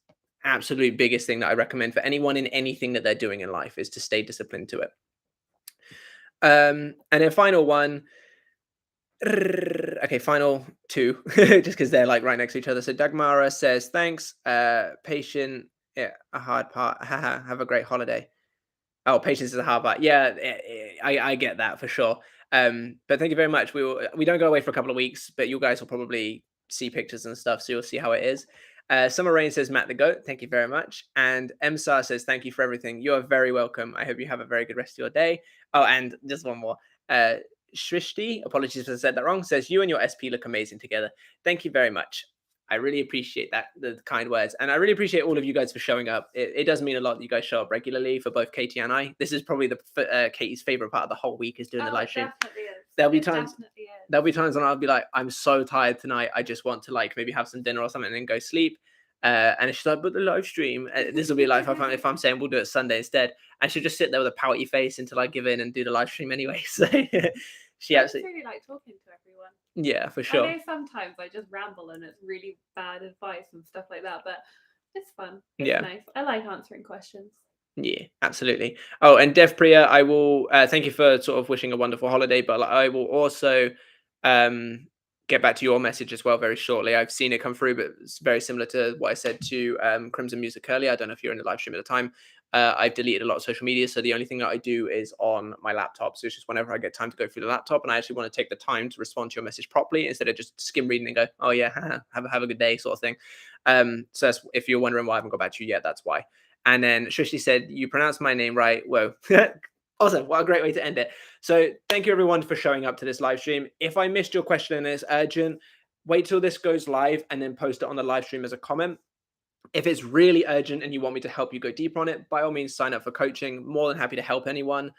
absolute biggest thing that I recommend for anyone in anything that they're doing in life is to stay disciplined to it. And then final one. Okay, final two, just because they're like right next to each other. So Dagmara says, thanks. Patient, yeah, a hard part. Have a great holiday. Oh, patience is a hard part. Yeah, I get that for sure. But thank you very much. We don't go away for a couple of weeks, but you guys will probably see pictures and stuff, so you'll see how it is. Summer Rain says, Matt the Goat, thank you very much. And MSAR says, thank you for everything. You are very welcome. I hope you have a very good rest of your day. Oh, and just one more. Shrishti, apologies if I said that wrong, says, you and your SP look amazing together. Thank you very much. I really appreciate that, the kind words. And I really appreciate all of you guys for showing up. It does mean a lot that you guys show up regularly for both Katie and I. This is probably Katie's favorite part of the whole week is doing the live stream. Definitely is. There'll be times when I'll be like, I'm so tired tonight. I just want to like maybe have some dinner or something and then go sleep. And she's like, but the live stream, this will be like if I'm saying we'll do it Sunday instead. And she'll just sit there with a pouty face until I give in and do the live stream anyway. So she I actually really like talking to everyone. Yeah, for sure. I know sometimes I just ramble and it's really bad advice and stuff like that, but it's fun. It's nice. I like answering questions. Yeah, absolutely. Oh, and Dev Priya, I will thank you for sort of wishing a wonderful holiday, but I will also get back to your message as well very shortly. I've seen it come through, but it's very similar to what I said to Crimson Music earlier. I don't know if you're in the live stream at the time. I've deleted a lot of social media, so the only thing that I do is on my laptop. So it's just whenever I get time to go through the laptop, and I actually want to take the time to respond to your message properly instead of just skim reading and go, "Oh yeah, have a good day," sort of thing. So that's, if you're wondering why I haven't got back to you yet, that's why. And then Shrishti said, "You pronounced my name right." Whoa. Awesome. What a great way to end it. So thank you everyone for showing up to this live stream. If I missed your question and it's urgent, wait till this goes live and then post it on the live stream as a comment. If it's really urgent and you want me to help you go deeper on it, by all means, sign up for coaching. More than happy to help anyone.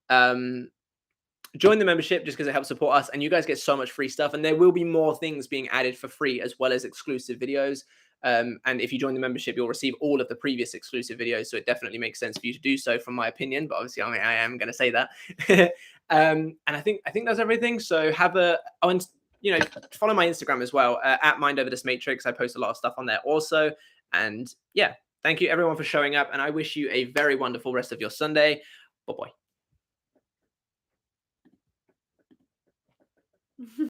Join the membership just because it helps support us, and you guys get so much free stuff. And there will be more things being added for free as well as exclusive videos. And if you join the membership, you'll receive all of the previous exclusive videos. So it definitely makes sense for you to do so, from my opinion. But obviously, I am going to say that. And I think that's everything. So and follow my Instagram as well at Mind Over This Matrix. I post a lot of stuff on there also. And yeah, thank you everyone for showing up. And I wish you a very wonderful rest of your Sunday. Bye bye.